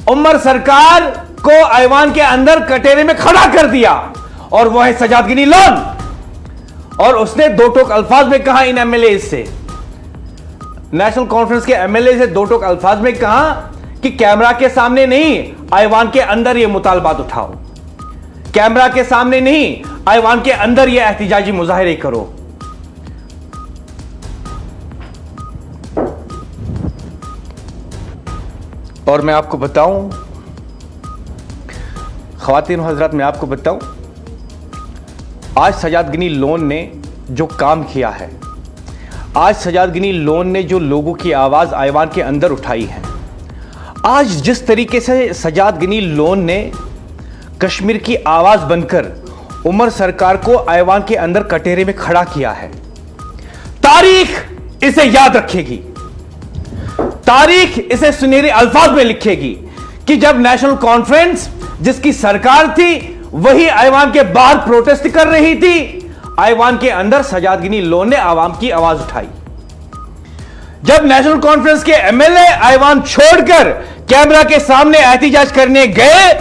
उमर सरकार को ऐवान के अंदर कटेरे में खड़ा कर दिया, और वह है सजाद गिनी लोन। और उसने दो टोक अल्फाज में कहा इन एमएलए से, नेशनल कॉन्फ्रेंस के एमएलए से दो टोक अल्फाज में कहा कि कैमरा के सामने नहीं, ऐवान के अंदर यह मुतालबात उठाओ, कैमरा के सामने नहीं, ऐवान के अंदर यह एहतिजाजी मुजाहिरे करो। और मैं आपको बताऊं, ख्वातीन हजरात, मैं आपको बताऊं, आज सजाद गिनी लोन ने जो काम किया है, आज सजाद गिनी लोन ने जो लोगों की आवाज़ ऐवान के अंदर उठाई है, आज जिस तरीके से सजाद गिनी लोन ने कश्मीर की आवाज़ बनकर उमर सरकार को ऐवान के अंदर कटेरे में खड़ा किया है, तारीख इसे याद रखेगी, तारीख इसे सुनहरे अल्फाज में लिखेगी कि जब नेशनल कॉन्फ्रेंस जिसकी सरकार थी वही ऐवान के बाहर प्रोटेस्ट कर रही थी, ऐवान के अंदर सजाद गिनी लोन ने आवाम की आवाज उठाई। जब नेशनल कॉन्फ्रेंस के एमएलए ऐवान छोड़कर कैमरा के सामने एहतिजाज करने गए,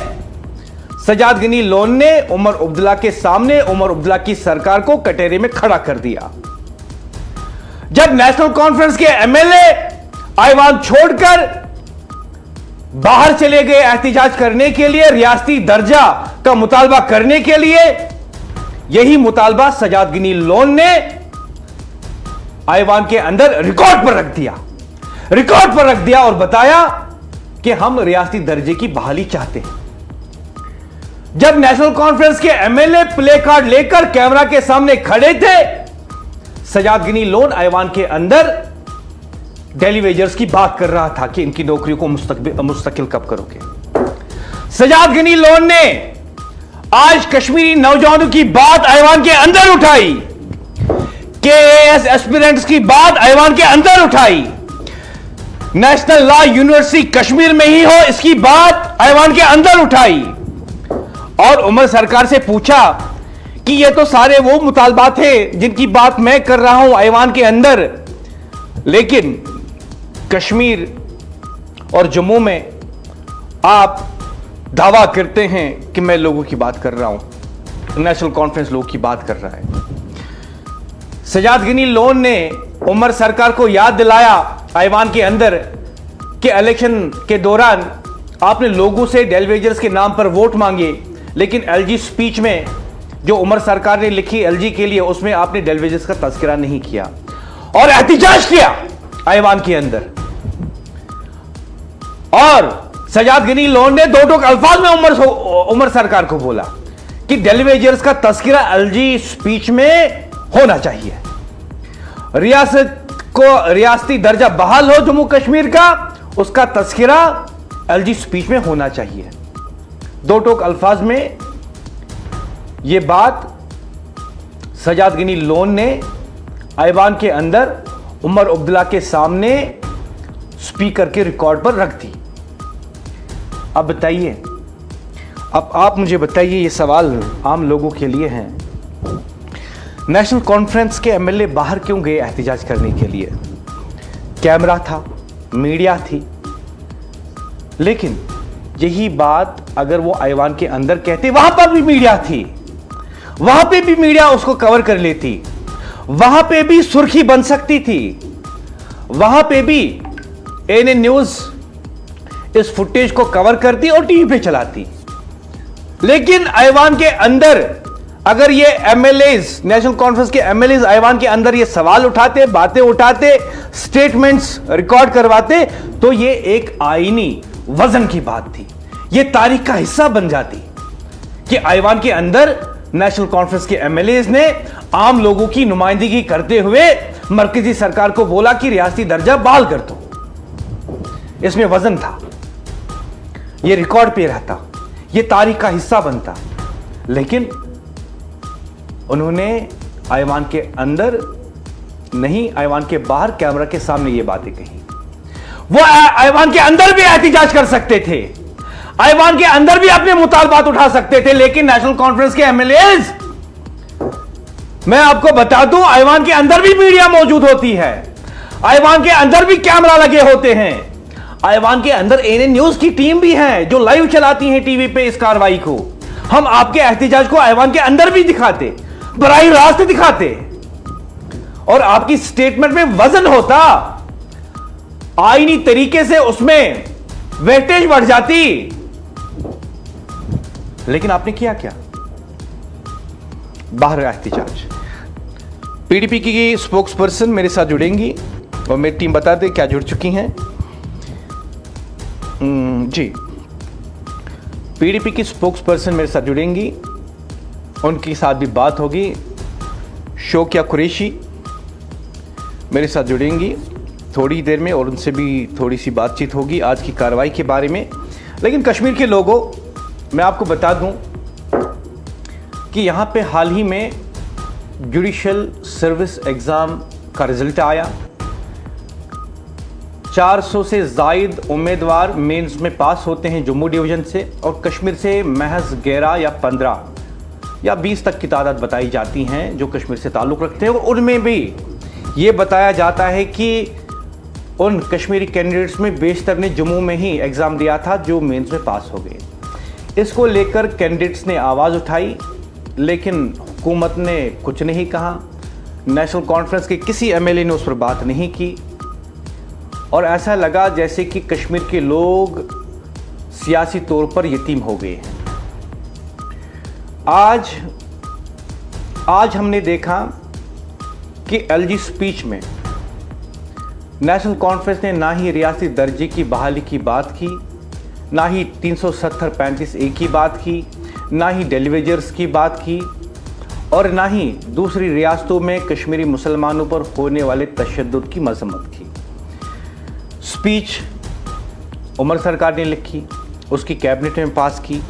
सजाद गिनी लोन ने उमर अब्दुल्ला के सामने उमर अब्दुल्ला की सरकार को कटेरे में खड़ा कर दिया। जब नेशनल कॉन्फ्रेंस के एमएलए ऐवान छोड़कर बाहर चले गए एहतिजाज करने के लिए, रियासती दर्जा का मुतालबा करने के लिए, यही मुतालबा सजाद गिनी लोन ने ऐवान के अंदर रिकॉर्ड पर रख दिया, रिकॉर्ड पर रख दिया और बताया कि हम रियासती दर्जे की बहाली चाहते हैं। जब नेशनल कॉन्फ्रेंस के एमएलए प्ले कार्ड लेकर कैमरा के सामने खड़े थे, सजाद गिनी लोन ऐवान के अंदर डेली वेजर्स की बात कर रहा था कि इनकी नौकरियों को मुस्तकिल कब करोगे। सजाद गिनी लोन ने आज कश्मीरी नौजवानों की बात ऐवान के अंदर उठाई, केएएस एस्पिरेंट्स की बात ऐवान के अंदर उठाई, नेशनल लॉ यूनिवर्सिटी कश्मीर में ही हो इसकी बात ऐवान के अंदर उठाई, और उमर सरकार से पूछा कि ये तो सारे वो मुतालबात थे जिनकी बात मैं कर रहा हूं ऐवान के अंदर, लेकिन कश्मीर और जम्मू में आप दावा करते हैं कि मैं लोगों की बात कर रहा हूं, नेशनल कॉन्फ्रेंस लोगों की बात कर रहा है। सजाद गिनी लोन ने उमर सरकार को याद दिलाया ऐवान के अंदर कि इलेक्शन के दौरान आपने लोगों से डेलीवेजर्स के नाम पर वोट मांगे, लेकिन एलजी स्पीच में जो उमर सरकार ने लिखी एलजी के लिए, उसमें आपने डेलीवेजर्स का तज़किरा नहीं किया और एहतिजाज किया ऐवान के अंदर। और सजाद गिनी लोन ने दो टोक अल्फाज में उमर सरकार को बोला कि डेलीवेजर्स का तज़किरा एलजी स्पीच में होना चाहिए, रियासत को रियासती दर्जा बहाल हो जम्मू कश्मीर का, उसका तज़किरा एलजी स्पीच में होना चाहिए। दो टोक अल्फाज में यह बात सजाद गिनी लोन ने ऐवान के अंदर उमर अब्दुल्ला के सामने स्पीकर के रिकॉर्ड पर रख दी। अब बताइए अब आप मुझे बताइए, ये सवाल आम लोगों के लिए है, नेशनल कॉन्फ्रेंस के एमएलए बाहर क्यों गए एहतिजाज करने के लिए? कैमरा था, मीडिया थी, लेकिन यही बात अगर वो ऐवान के अंदर कहते, वहां पर भी मीडिया थी, वहां पे भी मीडिया उसको कवर कर लेती, वहां पे भी सुर्खी बन सकती थी, वहां पे भी एएनएन न्यूज इस फुटेज को कवर करती और टीवी पे चलाती। लेकिन ऐवान के अंदर अगर ये एमएलएज, नेशनल कॉन्फ्रेंस के एमएलएज ऐवान के अंदर ये सवाल उठाते, बातें उठाते, स्टेटमेंट्स रिकॉर्ड करवाते, तो ये एक आईनी वजन की बात थी, ये तारीख का हिस्सा बन जाती कि ऐवान के अंदर नेशनल कॉन्फ्रेंस के एमएलएज ने आम लोगों की नुमाइंदगी करते हुए मरकजी सरकार को बोला कि रियासती दर्जा बहाल कर दो। इसमें वजन था, ये रिकॉर्ड पे रहता, ये तारीख का हिस्सा बनता। लेकिन उन्होंने ऐवान के अंदर नहीं, ऐवान के बाहर कैमरा के सामने ये बातें कही। वो ऐवान के अंदर भी एहतिजाज कर सकते थे, ऐवान के अंदर भी अपने मुतालबात उठा सकते थे, लेकिन नेशनल कॉन्फ्रेंस के एमएलएज, मैं आपको बता दूं, ऐवान के अंदर भी मीडिया मौजूद होती है, ऐवान के अंदर भी कैमरा लगे होते हैं, ऐवान के अंदर एएनएन न्यूज की टीम भी है जो लाइव चलाती है टीवी पे इस कार्रवाई को। हम आपके एहतिजाज को ऐवान के अंदर भी दिखाते, बराह रास्त दिखाते, और आपकी स्टेटमेंट में वजन होता, आईनी तरीके से उसमें वेटेज बढ़ जाती। लेकिन आपने किया क्या? बाहर एहतिजाज। पीडीपी की स्पोक्स पर्सन मेरे साथ जुड़ेंगी और मेरी टीम बता दे क्या जुड़ चुकी हैं। जी, पीडीपी की स्पोक्स पर्सन मेरे साथ जुड़ेंगी, उनके साथ भी बात होगी। शोकिया कुरैशी मेरे साथ जुड़ेंगी थोड़ी देर में और उनसे भी थोड़ी सी बातचीत होगी आज की कार्रवाई के बारे में। लेकिन कश्मीर के लोगों, मैं आपको बता दूं कि यहाँ पे हाल ही में जुडिशल सर्विस एग्ज़ाम का रिजल्ट आया। 400 से ज़ायद उम्मीदवार मेंस में पास होते हैं जम्मू डिवीज़न से, और कश्मीर से महज 11 या 15 या 20 तक की तादाद बताई जाती हैं जो कश्मीर से ताल्लुक़ रखते हैं। और उनमें भी ये बताया जाता है कि उन कश्मीरी कैंडिडेट्स में बेशतर ने जम्मू में ही एग्ज़ाम दिया था जो मेंस में पास हो गए। इसको लेकर कैंडिडेट्स ने आवाज़ उठाई, लेकिन हुकूमत ने कुछ नहीं कहा, नेशनल कॉन्फ्रेंस के किसी एमएलए ने उस पर बात नहीं की, और ऐसा लगा जैसे कि कश्मीर के लोग सियासी तौर पर यतीम हो गए हैं। आज हमने देखा कि एलजी स्पीच में नेशनल कॉन्फ्रेंस ने ना ही रियासती दर्जे की बहाली की बात की, ना ही 370-35A की बात की, ना ही डेलीवेजर्स की बात की, और ना ही दूसरी रियासतों में कश्मीरी मुसलमानों पर होने वाले तशद्दुद की मजम्मत की। स्पीच उमर सरकार ने लिखी, उसकी कैबिनेट में पास की,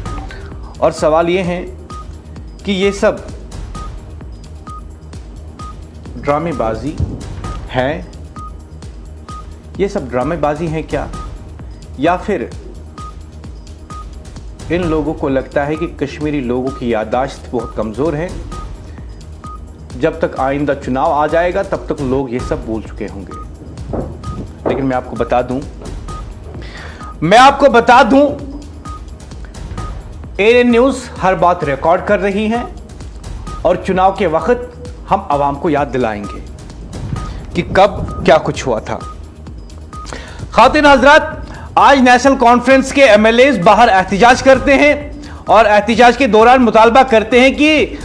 और सवाल ये है कि ये सब ड्रामेबाजी है, ये सब ड्रामेबाजी है क्या, या फिर इन लोगों को लगता है कि कश्मीरी लोगों की याददाश्त बहुत कमज़ोर है, जब तक आइंदा चुनाव आ जाएगा तब तक लोग ये सब भूल चुके होंगे। लेकिन मैं आपको बता दूं एएनएन न्यूज़ हर बात रिकॉर्ड कर रही है, और चुनाव के वक्त हम आवाम को याद दिलाएंगे कि कब क्या कुछ हुआ था। खातिन हजरात, आज नेशनल कॉन्फ्रेंस के एमएलएज बाहर एहतिजाज करते हैं और एहतिजाज के दौरान मुतालबा करते हैं कि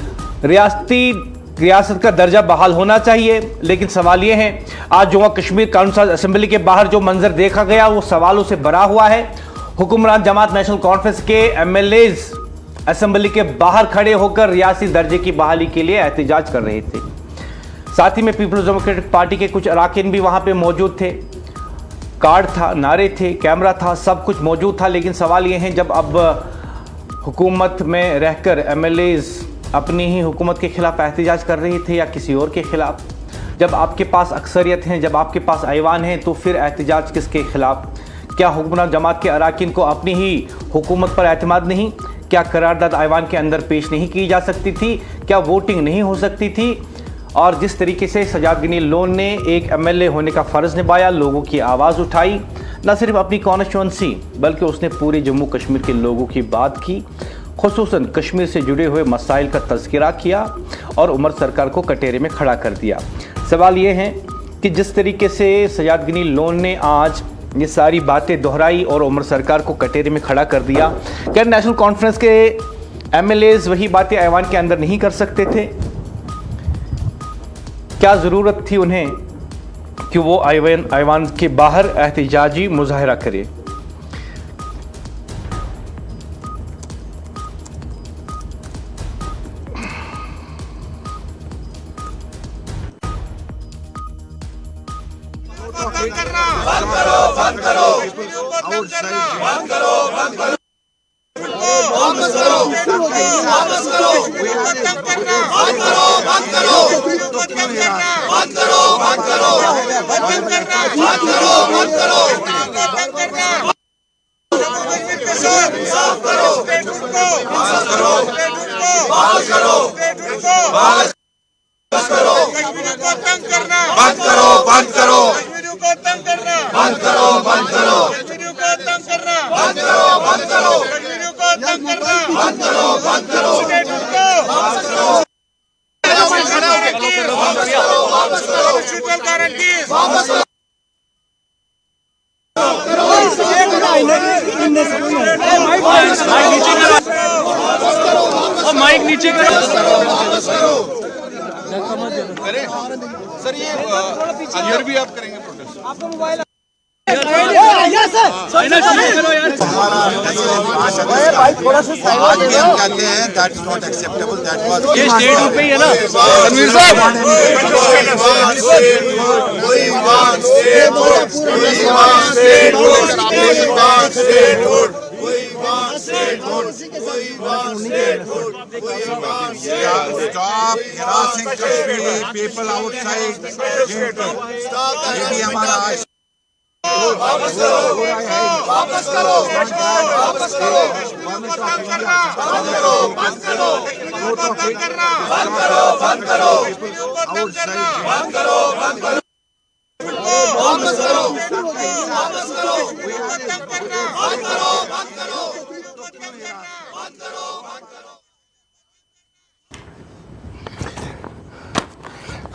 रियासत का दर्जा बहाल होना चाहिए। लेकिन सवाल यह है, आज जम्मू कश्मीर कानून असेंबली के बाहर जो मंजर देखा गया वो सवालों से भरा हुआ है। हुक्मरान जमात नेशनल कॉन्फ्रेंस के एमएलएज असेंबली के बाहर खड़े होकर रियासती दर्जे की बहाली के लिए एहतिजाज कर रहे थे। साथ ही में पीपल्स डेमोक्रेटिक पार्टी के कुछ अराकीन भी वहां पे मौजूद थे, कार्ड था, नारे थे, कैमरा था, सब कुछ मौजूद था। लेकिन सवाल ये है, जब अब हुकूमत में रहकर एमएलएज अपनी ही हुकूमत के खिलाफ एहतिजाज कर रहे थे या किसी और के खिलाफ, जब आपके पास अक्सरियत है, जब आपके पास ऐवान है, तो फिर एहतिजाज किसके खिलाफ? क्या हुक्मरान जमात के अराकीन को अपनी ही हुकूमत पर एतमाद नहीं? क्या करारदाद ऐवान के अंदर पेश नहीं की जा सकती थी? क्या वोटिंग नहीं हो सकती थी? और जिस तरीके से सजाद गनी लोन ने एक एमएलए होने का फ़र्ज़ निभाया, लोगों की आवाज़ उठाई, न सिर्फ अपनी कॉन्स्टिट्यूंसी बल्कि उसने पूरे जम्मू कश्मीर के लोगों की बात की, खुसूसन कश्मीर से जुड़े हुए मसाइल का तज़किरा किया और उमर सरकार को कटहरे में खड़ा कर दिया। सवाल ये है कि जिस तरीके से सजाद गनी लोन ने आज ये सारी बातें दोहराई और उमर सरकार को कटहरे में खड़ा कर दिया, क्या नेशनल कॉन्फ्रेंस के एमएलएज वही बातें ऐवान के अंदर नहीं कर सकते थे? क्या ज़रूरत थी उन्हें कि वो ऐवान के बाहर एहतजाजी मुजाहरा करे? बंद करो बंद करो बंद करो बंद करो वापस करो वापस करो बंद करो बंद करो बंद करो बंद करो बंद करो बंद करो साफ करो बंद करो बंद करो बंद करो बंद करना बंद करो बंद करो बंद करना बंद करो बंद करो बंद करना बंद करो बंद करो बंद करना बंद करो बंद करो वापस करो वापस करो शीतल गारंटी वापस करो माइक नीचे करो वापस करो करें सर, ये अजहर भी आप करेंगे प्रोटेस्ट? आपको मोबाइल थोड़ा सा आज भी हम कहते हैं that is not acceptable, that was ये स्टेट पे ही है ना Ranveer Stop harassing Kashmiri people outside. ये हमारा वापस करो वापस करो वापस करो बंद करना बंद करो बंद करो बंद करना बंद करो बंद करो बंद करना बंद करो बंद करो वापस करो वापस करो बंद करना बंद करो बंद करो बंद करो बंद करो।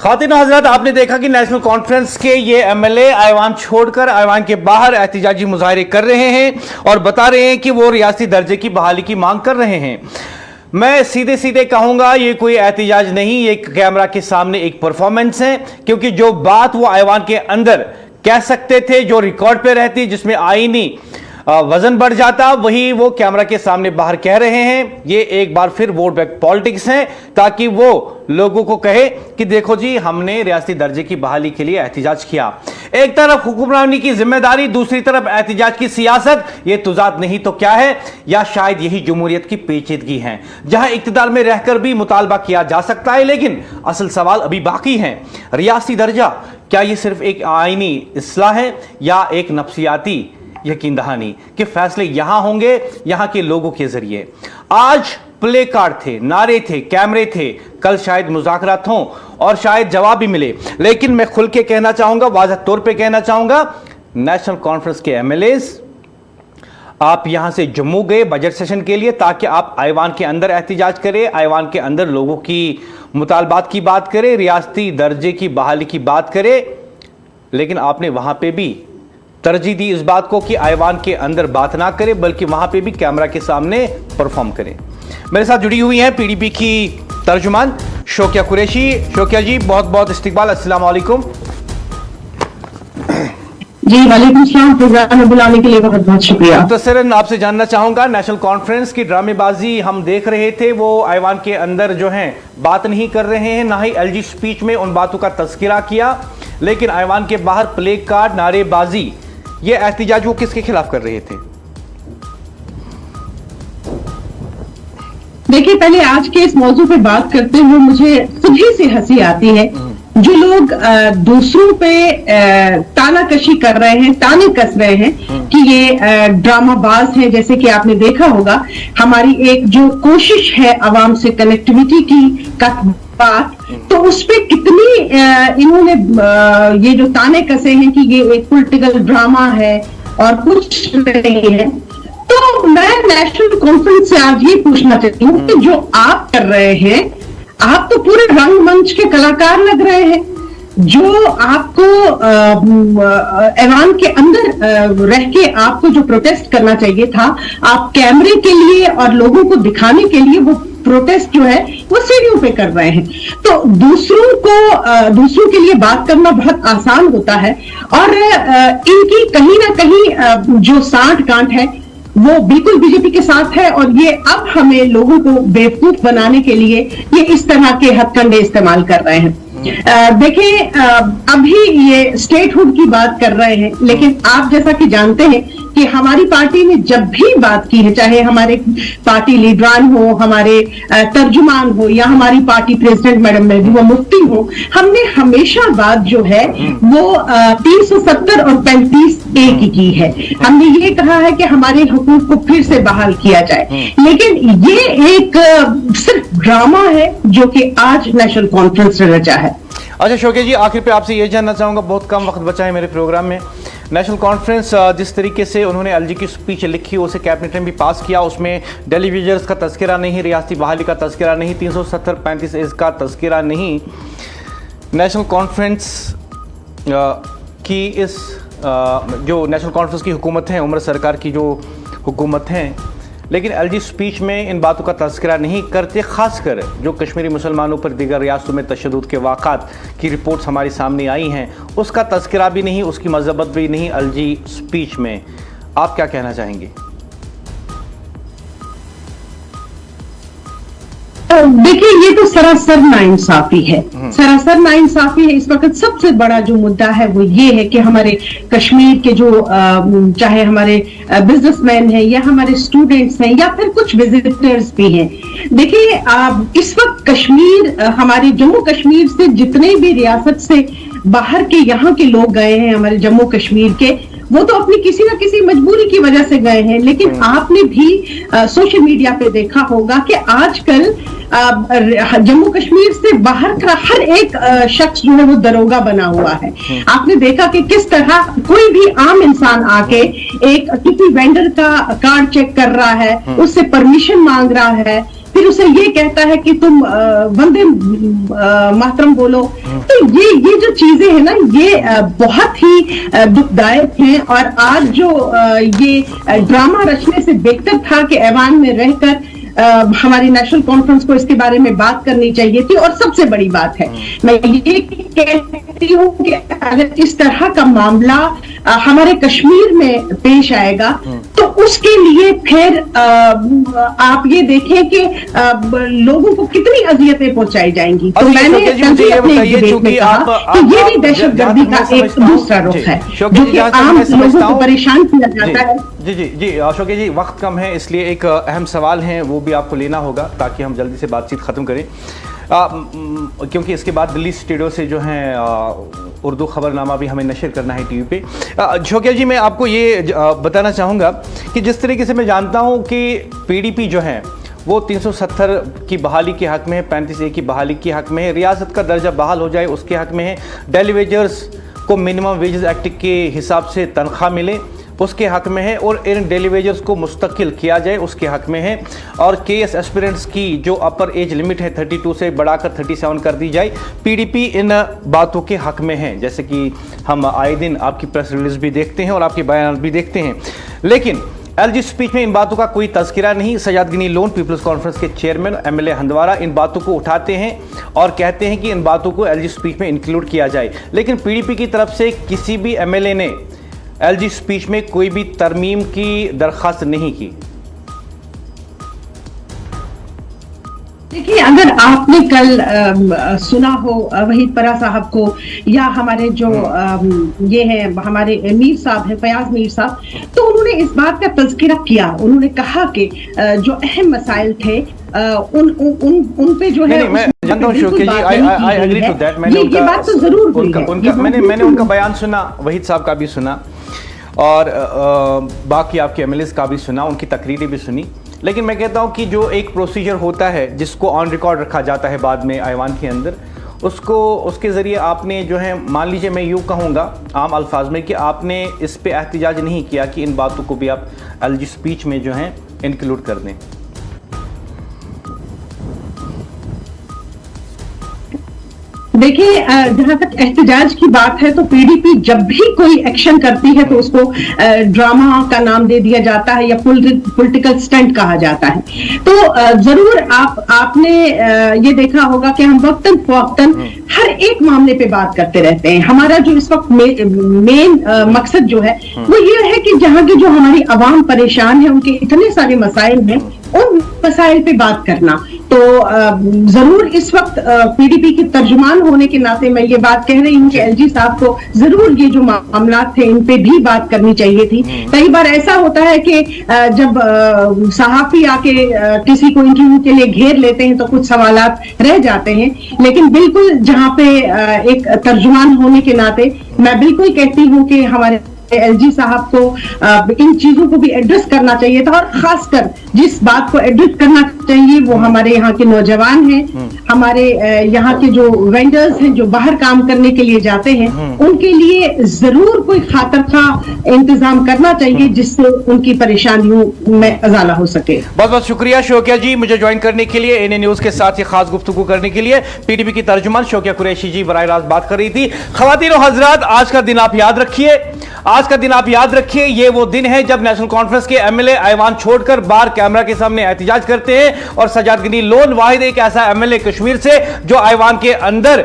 खातिन हजरत, आपने देखा कि नेशनल कॉन्फ्रेंस के ये एमएलए ऐवान छोड़कर ऐवान के बाहर एहतजाजी मुजाहरे कर रहे हैं और बता रहे हैं कि वो रियासती दर्जे की बहाली की मांग कर रहे हैं। मैं सीधे सीधे कहूंगा ये कोई एहतजाज नहीं, ये कैमरा के सामने एक परफॉर्मेंस है, क्योंकि जो बात वो ऐवान के अंदर कह सकते थे, जो रिकॉर्ड पे रहती, जिसमें आईनी वजन बढ़ जाता, वही वो कैमरा के सामने बाहर कह रहे हैं। ये एक बार फिर वोट बैंक पॉलिटिक्स है, ताकि वो लोगों को कहे कि देखो जी, हमने रियासती दर्जे की बहाली के लिए एहतजाज किया। एक तरफ हुक्मरानी की जिम्मेदारी, दूसरी तरफ एहतजाज की सियासत, ये तुजाद नहीं तो क्या है? या शायद यही जमहूरियत की पेचीदगी है, जहां इक्तिदार में रहकर भी मुतालबा किया जा सकता है, लेकिन असल सवाल अभी बाकी है। रियासती दर्जा क्या ये सिर्फ एक आईनी इस्लाह है या एक नफ्सियाती यकीन दहानी कि फैसले यहां होंगे यहां के लोगों के जरिए? आज प्ले कार्ड थे, नारे थे, कैमरे थे, कल शायद मुज़ाकरात हों और शायद जवाब भी मिले। लेकिन मैं खुल के कहना चाहूंगा, वाज़ह तौर पे कहना चाहूंगा, नेशनल कॉन्फ्रेंस के एमएलएज, आप यहां से जम्मू गए बजट सेशन के लिए ताकि आप ऐवान के अंदर एहतजाज करें, ऐवान के अंदर लोगों की मुतालबात की बात करें, रियासती दर्जे की बहाली की बात करें, लेकिन आपने वहां पे भी तरजीह दी इस बात को कि ऐवान के अंदर बात ना करें, बल्कि वहां पे भी कैमरा के सामने परफॉर्म करें। मेरे साथ जुड़ी हुई हैं पीडीपी की तर्जुमान शोकिया कुरैशी। शोकिया जी, बहुत बहुत इस्तकबाल, अस्सलाम वालेकुम। जी वालेकुम सलाम, प्रोग्राम में बुलाने के लिए बहुत बहुत शुक्रिया। मुख्तसरन आपसे जानना चाहूंगा, नेशनल कॉन्फ्रेंस की ड्रामेबाजी हम देख रहे थे, वो ऐवान के अंदर जो हैं बात नहीं कर रहे हैं, ना ही एलजी स्पीच में उन बातों का तज़किरा किया, लेकिन ऐवान के बाहर प्ले कार्ड, नारेबाजी, ये एहतजाज वो किसके खिलाफ कर रहे थे? देखिए, पहले आज के इस मौजू पे बात करते हुए मुझे सुबह से हंसी आती है जो लोग दूसरों पे तानाकशी कर रहे हैं, ताने कस रहे हैं कि ये ड्रामाबाज हैं, जैसे कि आपने देखा होगा हमारी एक जो कोशिश है आवाम से कनेक्टिविटी की बात, तो उस पे कितनी इन्होंने ये जो ताने कसे हैं कि ये एक पॉलिटिकल ड्रामा है और कुछ नहीं है। तो मैं नेशनल कॉन्फ्रेंस से आज ये पूछना चाहती हूँ कि जो आप कर रहे हैं, आप तो पूरे रंगमंच के कलाकार लग रहे हैं। जो आपको ऐवान के अंदर रह के आपको जो प्रोटेस्ट करना चाहिए था, आप कैमरे के लिए और लोगों को दिखाने के लिए वो प्रोटेस्ट जो है वो सीढ़ियों पे कर रहे हैं। तो दूसरों के लिए बात करना बहुत आसान होता है और इनकी कहीं ना कहीं जो साठ गांठ है वो बिल्कुल बीजेपी के साथ है और ये अब हमें लोगों को बेवकूफ बनाने के लिए ये इस तरह के हथकंडे इस्तेमाल कर रहे हैं। देखिए, अभी ये स्टेटहुड की बात कर रहे हैं, लेकिन आप जैसा कि जानते हैं कि हमारी पार्टी ने जब भी बात की है, चाहे हमारे पार्टी लीडरान हो, हमारे तर्जुमान हो या हमारी party president madam Mehbooba Mufti हो, हमने हमेशा बात जो है वो 370 और 35A की है। हमने ये कहा है कि हमारे हुकूक को फिर से बहाल किया जाए, लेकिन ये एक सिर्फ ड्रामा है जो कि आज नेशनल कॉन्फ्रेंस ने रचा है। अच्छा शौके जी, आखिर पे आपसे ये जानना चाहूँगा, बहुत कम वक्त बचा है मेरे प्रोग्राम में। नेशनल कॉन्फ्रेंस जिस तरीके से उन्होंने एलजी की स्पीच लिखी, उसे कैबिनेट ने भी पास किया, उसमें दिल्ली विजर्स का तस्करा नहीं, रियासती बहाली का तस्करा नहीं, 370-35 का तस्करा नहीं। नेशनल कॉन्फ्रेंस की इस जो नेशनल कॉन्फ्रेंस की हुकूमत है, उमर सरकार की जो हुकूमत है, लेकिन एलजी स्पीच में इन बातों का तस्करा नहीं करते। खासकर जो कश्मीरी मुसलमानों पर दीगर रियासतों में तशद्दुद के वाक़ात की रिपोर्ट्स हमारे सामने आई हैं, उसका तस्करा भी नहीं, उसकी मज़ब्बत भी नहीं एलजी स्पीच में। आप क्या कहना चाहेंगे? देखिए, ये तो सरासर नाइंसाफी है, सरासर नाइंसाफी है। इस वक्त सबसे बड़ा जो मुद्दा है वो ये है कि हमारे कश्मीर के जो चाहे हमारे बिजनेसमैन हैं या हमारे स्टूडेंट्स हैं या फिर कुछ विजिटर्स भी हैं। देखिए, इस वक्त कश्मीर, हमारे जम्मू कश्मीर से जितने भी रियासत से बाहर के यहाँ के लोग गए हैं हमारे जम्मू कश्मीर के, वो तो अपनी किसी ना किसी मजबूरी की वजह से गए हैं, लेकिन आपने भी सोशल मीडिया पे देखा होगा कि आजकल जम्मू कश्मीर से बाहर का हर एक शख्स जो है वो दरोगा बना हुआ है। आपने देखा कि किस तरह कोई भी आम इंसान आके एक किसी वेंडर का कार्ड चेक कर रहा है, उससे परमिशन मांग रहा है, फिर उसे ये कहता है कि तुम वंदे मातरम बोलो। तो ये जो चीजें हैं ना, ये बहुत ही दुखदायक हैं और आज जो ये ड्रामा रचने से बेहतर था कि ऐवान में रहकर हमारी नेशनल कॉन्फ्रेंस को इसके बारे में बात करनी चाहिए थी। और सबसे बड़ी बात है, मैं ये कहती हूँ कि अगर इस तरह का मामला हमारे कश्मीर में पेश आएगा तो उसके लिए फिर आप ये देखें कि लोगों को कितनी अजियतें पहुंचाई जाएंगी। तो मैंने अपने डिबेट में कहा कि ये भी दहशतगर्दी का एक दूसरा रुख है जो कि आम लोगों को परेशान किया जाता है। जी अशोक जी, वक्त कम है, इसलिए एक अहम सवाल है वो भी आपको लेना होगा ताकि हम जल्दी से बातचीत ख़त्म करें, क्योंकि इसके बाद दिल्ली स्टूडियो से जो है उर्दू खबरनामा भी हमें नशर करना है टीवी पे। शौकिया जी, मैं आपको ये बताना चाहूँगा कि जिस तरीके से मैं जानता हूँ कि पीडीपी जो है वो 370 की बहाली के हक़ में है, 35A की बहाली के हक़ में है, रियासत का दर्जा बहाल हो जाए उसके हक़ में है, डेली वेजर्स को मिनिमम वेजेस एक्ट के हिसाब से तनख्वाह मिले उसके हक़ में है, और इन डेली वेजर्स को मुस्तकिल किया जाए उसके हक़ में है, और केएस एस्पिरेंट्स की जो अपर एज लिमिट है 32 से बढ़ाकर 37 कर दी जाए। पीडीपी इन बातों के हक़ में है, जैसे कि हम आए दिन आपकी प्रेस रिलीज भी देखते हैं और आपके बयान भी देखते हैं, लेकिन एलजी स्पीच में इन बातों का कोई तज़किरा नहीं। सजाद गनी लोन पीपल्स कॉन्फ्रेंस के चेयरमैन एमएलए हंदवारा इन बातों को उठाते हैं और कहते हैं कि इन बातों को एलजी स्पीच में इंक्लूड किया जाए, लेकिन पीडीपी की तरफ से किसी भी एमएलए ने एलजी स्पीच में कोई भी तरमीम की दरख्वास्त नहीं की। देखिए, अगर आपने कल सुना हो वहीद परा साहब को या हमारे जो ये हैं हमारे मीर साहब हैं, फयाज मीर साहब, तो उन्होंने इस बात का तज़किरा किया। उन्होंने कहा कि जो अहम मसाइल थे उन पे जो है जानता हूँ बिल्कुल शोकिया जी, बात नहीं की आई गई एग्री है। To that. मैंने ये बात तो जरूर हुई उनका है। उनका ये मैंने बात मैंने उनका बयान सुना, वहीद साहब का भी सुना और बाकी आपके एमएलएस का भी सुना, उनकी तकरीरें भी सुनी। लेकिन मैं कहता हूँ कि जो एक प्रोसीजर होता है जिसको ऑन रिकॉर्ड रखा जाता है बाद में ऐवान के अंदर, उसके ज़रिए आपने जो है, मान लीजिए मैं यूँ कहूँगा आम अल्फाज में कि आपने इस पे एहतजाज नहीं किया कि इन बातों को भी आप एलजी स्पीच में जो है इंक्लूड कर दें। देखिए, जहां तक एहतजाज की बात है तो पीडीपी जब भी कोई एक्शन करती है तो उसको ड्रामा का नाम दे दिया जाता है या पॉलिटिकल स्टंट कहा जाता है। तो जरूर आपने ये देखा होगा कि हम वक्तन फवक्तन हर एक मामले पे बात करते रहते हैं। हमारा जो इस वक्त मेन मकसद जो है वो ये है कि जहां की जो हमारी आवाम परेशान है, उनके इतने सारे मसाइल हैं, उन मसाइल पे बात करना। तो जरूर इस वक्त पीडीपी के तर्जुमान होने के नाते मैं ये बात कह रही हूँ कि एलजी साहब को जरूर ये जो मामला थे इन पे भी बात करनी चाहिए थी। कई बार ऐसा होता है कि जब सहाफी आके किसी को इंटरव्यू के लिए घेर लेते हैं तो कुछ सवालात रह जाते हैं, लेकिन बिल्कुल जहां पे एक तर्जुमान होने के नाते मैं बिल्कुल कहती हूँ कि हमारे एलजी साहब को इन चीजों को भी एड्रेस करना चाहिए था। और खासकर जिस बात को एड्रेस करना चाहिए वो हमारे यहाँ के नौजवान हैं, हमारे यहाँ के जो वेंडर्स हैं जो बाहर काम करने के लिए जाते हैं, उनके लिए जरूर कोई खातर का इंतजाम करना चाहिए जिससे उनकी परेशानियों में अजाला हो सके। बहुत बहुत शुक्रिया शोकिया जी, मुझे ज्वाइन करने के लिए, एनए न्यूज के साथ ये खास गुफ्तगू करने के लिए। पीडीपी की तर्जुमान शोकिया कुरैशी जी बराह रास्त बात कर रही थी। ख्वातीन और हजरात, आज का दिन आप याद रखिए, आज का दिन आप याद रखिए, ये वो दिन है जब नेशनल कॉन्फ्रेंस के एमएलए ऐवान छोड़कर बाहर कैमरा के सामने एहतजाज करते हैं। और सजाद गनी लोन वाहिद एक ऐसा एमएलए कश्मीर से जो ऐवान के अंदर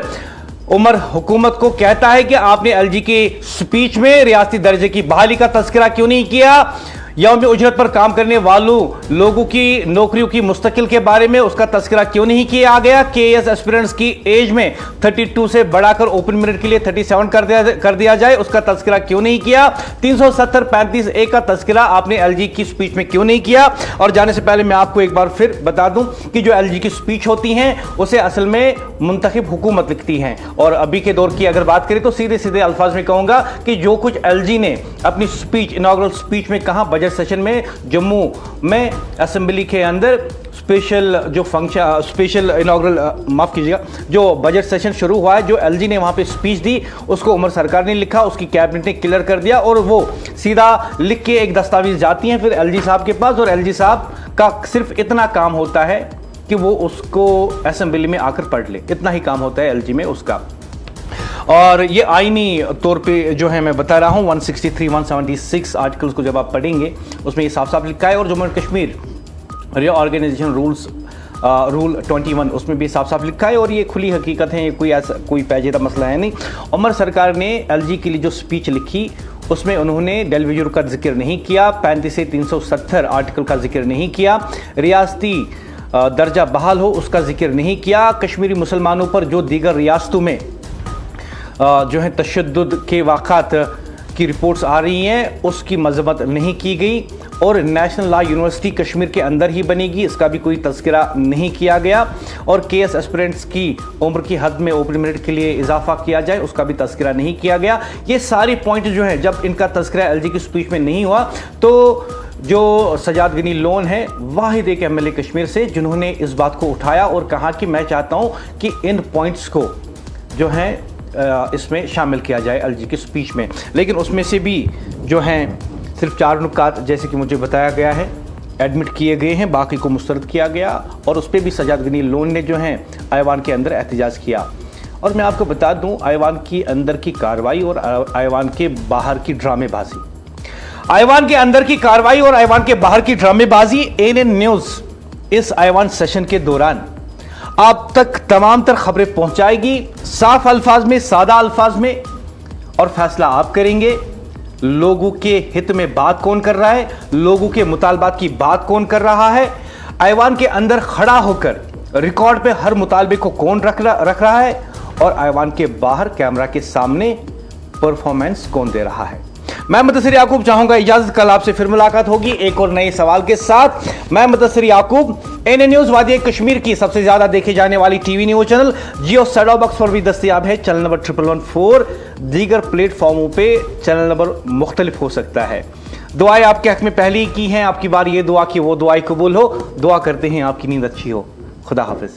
उमर हुकूमत को कहता है कि आपने एलजी की स्पीच में रियासती दर्जे की बहाली का तस्करा क्यों नहीं किया, यौम उजरत पर काम करने वालों लोगों की नौकरियों की मुस्तकिल के बारे में उसका तस्करा क्यों नहीं किया गया, केएस एस्पिरेंट्स की एज में 32 से बढ़ाकर ओपन मेरिट के लिए 37 कर दिया जाए, उसका तस्करा क्यों नहीं किया, 370-35A का तस्करा आपने एलजी की स्पीच में क्यों नहीं किया। और जाने से पहले मैं आपको एक बार फिर बता दूं कि जो एलजी की स्पीच होती हैं उसे असल में मुंतखब हुकूमत लिखती हैं। और अभी के दौर की अगर बात करें तो सीधे सीधे अल्फाज में कहूंगा कि जो कुछ एलजी ने अपनी स्पीच, इनॉग्रल स्पीच में कहा, बजट सेशन में जम्मू में असेंबली के अंदर स्पेशल जो फंक्शन, स्पेशल इनॉग्रल, माफ कीजिएगा, जो बजट सेशन शुरू हुआ है, जो एलजी ने वहां पे स्पीच दी उसको उमर सरकार ने लिखा, उसकी कैबिनेट ने क्लियर कर दिया और वो सीधा लिख के एक दस्तावेज जाती हैं फिर एलजी साहब के पास। और एलजी साहब का सिर्फ इतना काम होता है कि वो उसको असेंबली में आकर पढ़ ले, इतना ही काम होता है एलजी में उसका। और ये आईनी तौर पे जो है मैं बता रहा हूँ 163, 176 आर्टिकल्स को जब आप पढ़ेंगे उसमें ये साफ साफ लिखा है। और Jammu and Kashmir reorganisation rule 21 उसमें भी साफ साफ लिखा है। और ये खुली हकीकत है, कोई ऐसा कोई पेचीदा मसला है नहीं। उमर सरकार ने एलजी के लिए जो स्पीच लिखी उसमें उन्होंने डेलविजर का जिक्र नहीं किया, 35 से 370 आर्टिकल का जिक्र नहीं किया, रियासती दर्जा बहाल हो उसका जिक्र नहीं किया, कश्मीरी मुसलमानों पर जो दीगर रियासतों में जो है तशद्दुद के वाक़ात की रिपोर्ट्स आ रही हैं उसकी मज़म्मत नहीं की गई। और नेशनल लॉ यूनिवर्सिटी कश्मीर के अंदर ही बनेगी, इसका भी कोई तस्करा नहीं किया गया। और केएस एस्पिरेंट्स की उम्र की हद में ओपन मेरिट के लिए इजाफा किया जाए उसका भी तस्करा नहीं किया गया। ये सारी पॉइंट जो है जब इनका तस्करा एलजी की स्पीच में नहीं हुआ तो जो सजाद गनी लोन है वाहिद एक एमएलए कश्मीर से जिन्होंने इस बात को उठाया और कहा कि मैं चाहता हूँ कि इन पॉइंट्स को जो है इसमें शामिल किया जाए एलजी की स्पीच में। लेकिन उसमें से भी जो हैं सिर्फ 4 नुकात जैसे कि मुझे बताया गया है एडमिट किए गए हैं, बाकी को मुस्तरद किया गया। और उस पर भी सजाद गनी लोन ने जो है ऐवान के अंदर एहतजाज किया। और मैं आपको बता दूं ऐवान की अंदर की कार्रवाई और ऐवान के बाहर की ड्रामेबाजी, ऐवान के अंदर की कार्रवाई और ऐवान के बाहर की ड्रामेबाजी एएनएन न्यूज़ इस ऐवान सेशन के दौरान आप तक तमाम तर खबरें पहुंचाएगी, साफ अल्फाज में, सादा अल्फाज में। और फैसला आप करेंगे लोगों के हित में बात कौन कर रहा है, लोगों के मुतालबात की बात कौन कर रहा है, ऐवान के अंदर खड़ा होकर रिकॉर्ड पे हर मुतालबे को कौन रख रहा है, और ऐवान के बाहर कैमरा के सामने परफॉर्मेंस कौन दे रहा है। मैं मुदस्सिर याकूब चाहूंगा इजाजत, कल आपसे फिर मुलाकात होगी एक और नए सवाल के साथ। मैं मुदस्सिर याकूब, एन न्यूज वादी कश्मीर की सबसे ज्यादा देखे जाने वाली टीवी न्यूज चैनल जियो सेट बॉक्स पर भी दस्तयाब है। Channel number 1114। दीगर प्लेटफॉर्मों पे चैनल नंबर मुख्तलिफ हो सकता है। दुआएं आपके हक में पहले ही की हैं, आपकी बार ये दुआ की वो दुआएं कबूल हो। दुआ करते हैं आपकी नींद अच्छी हो। खुदा हाफिज।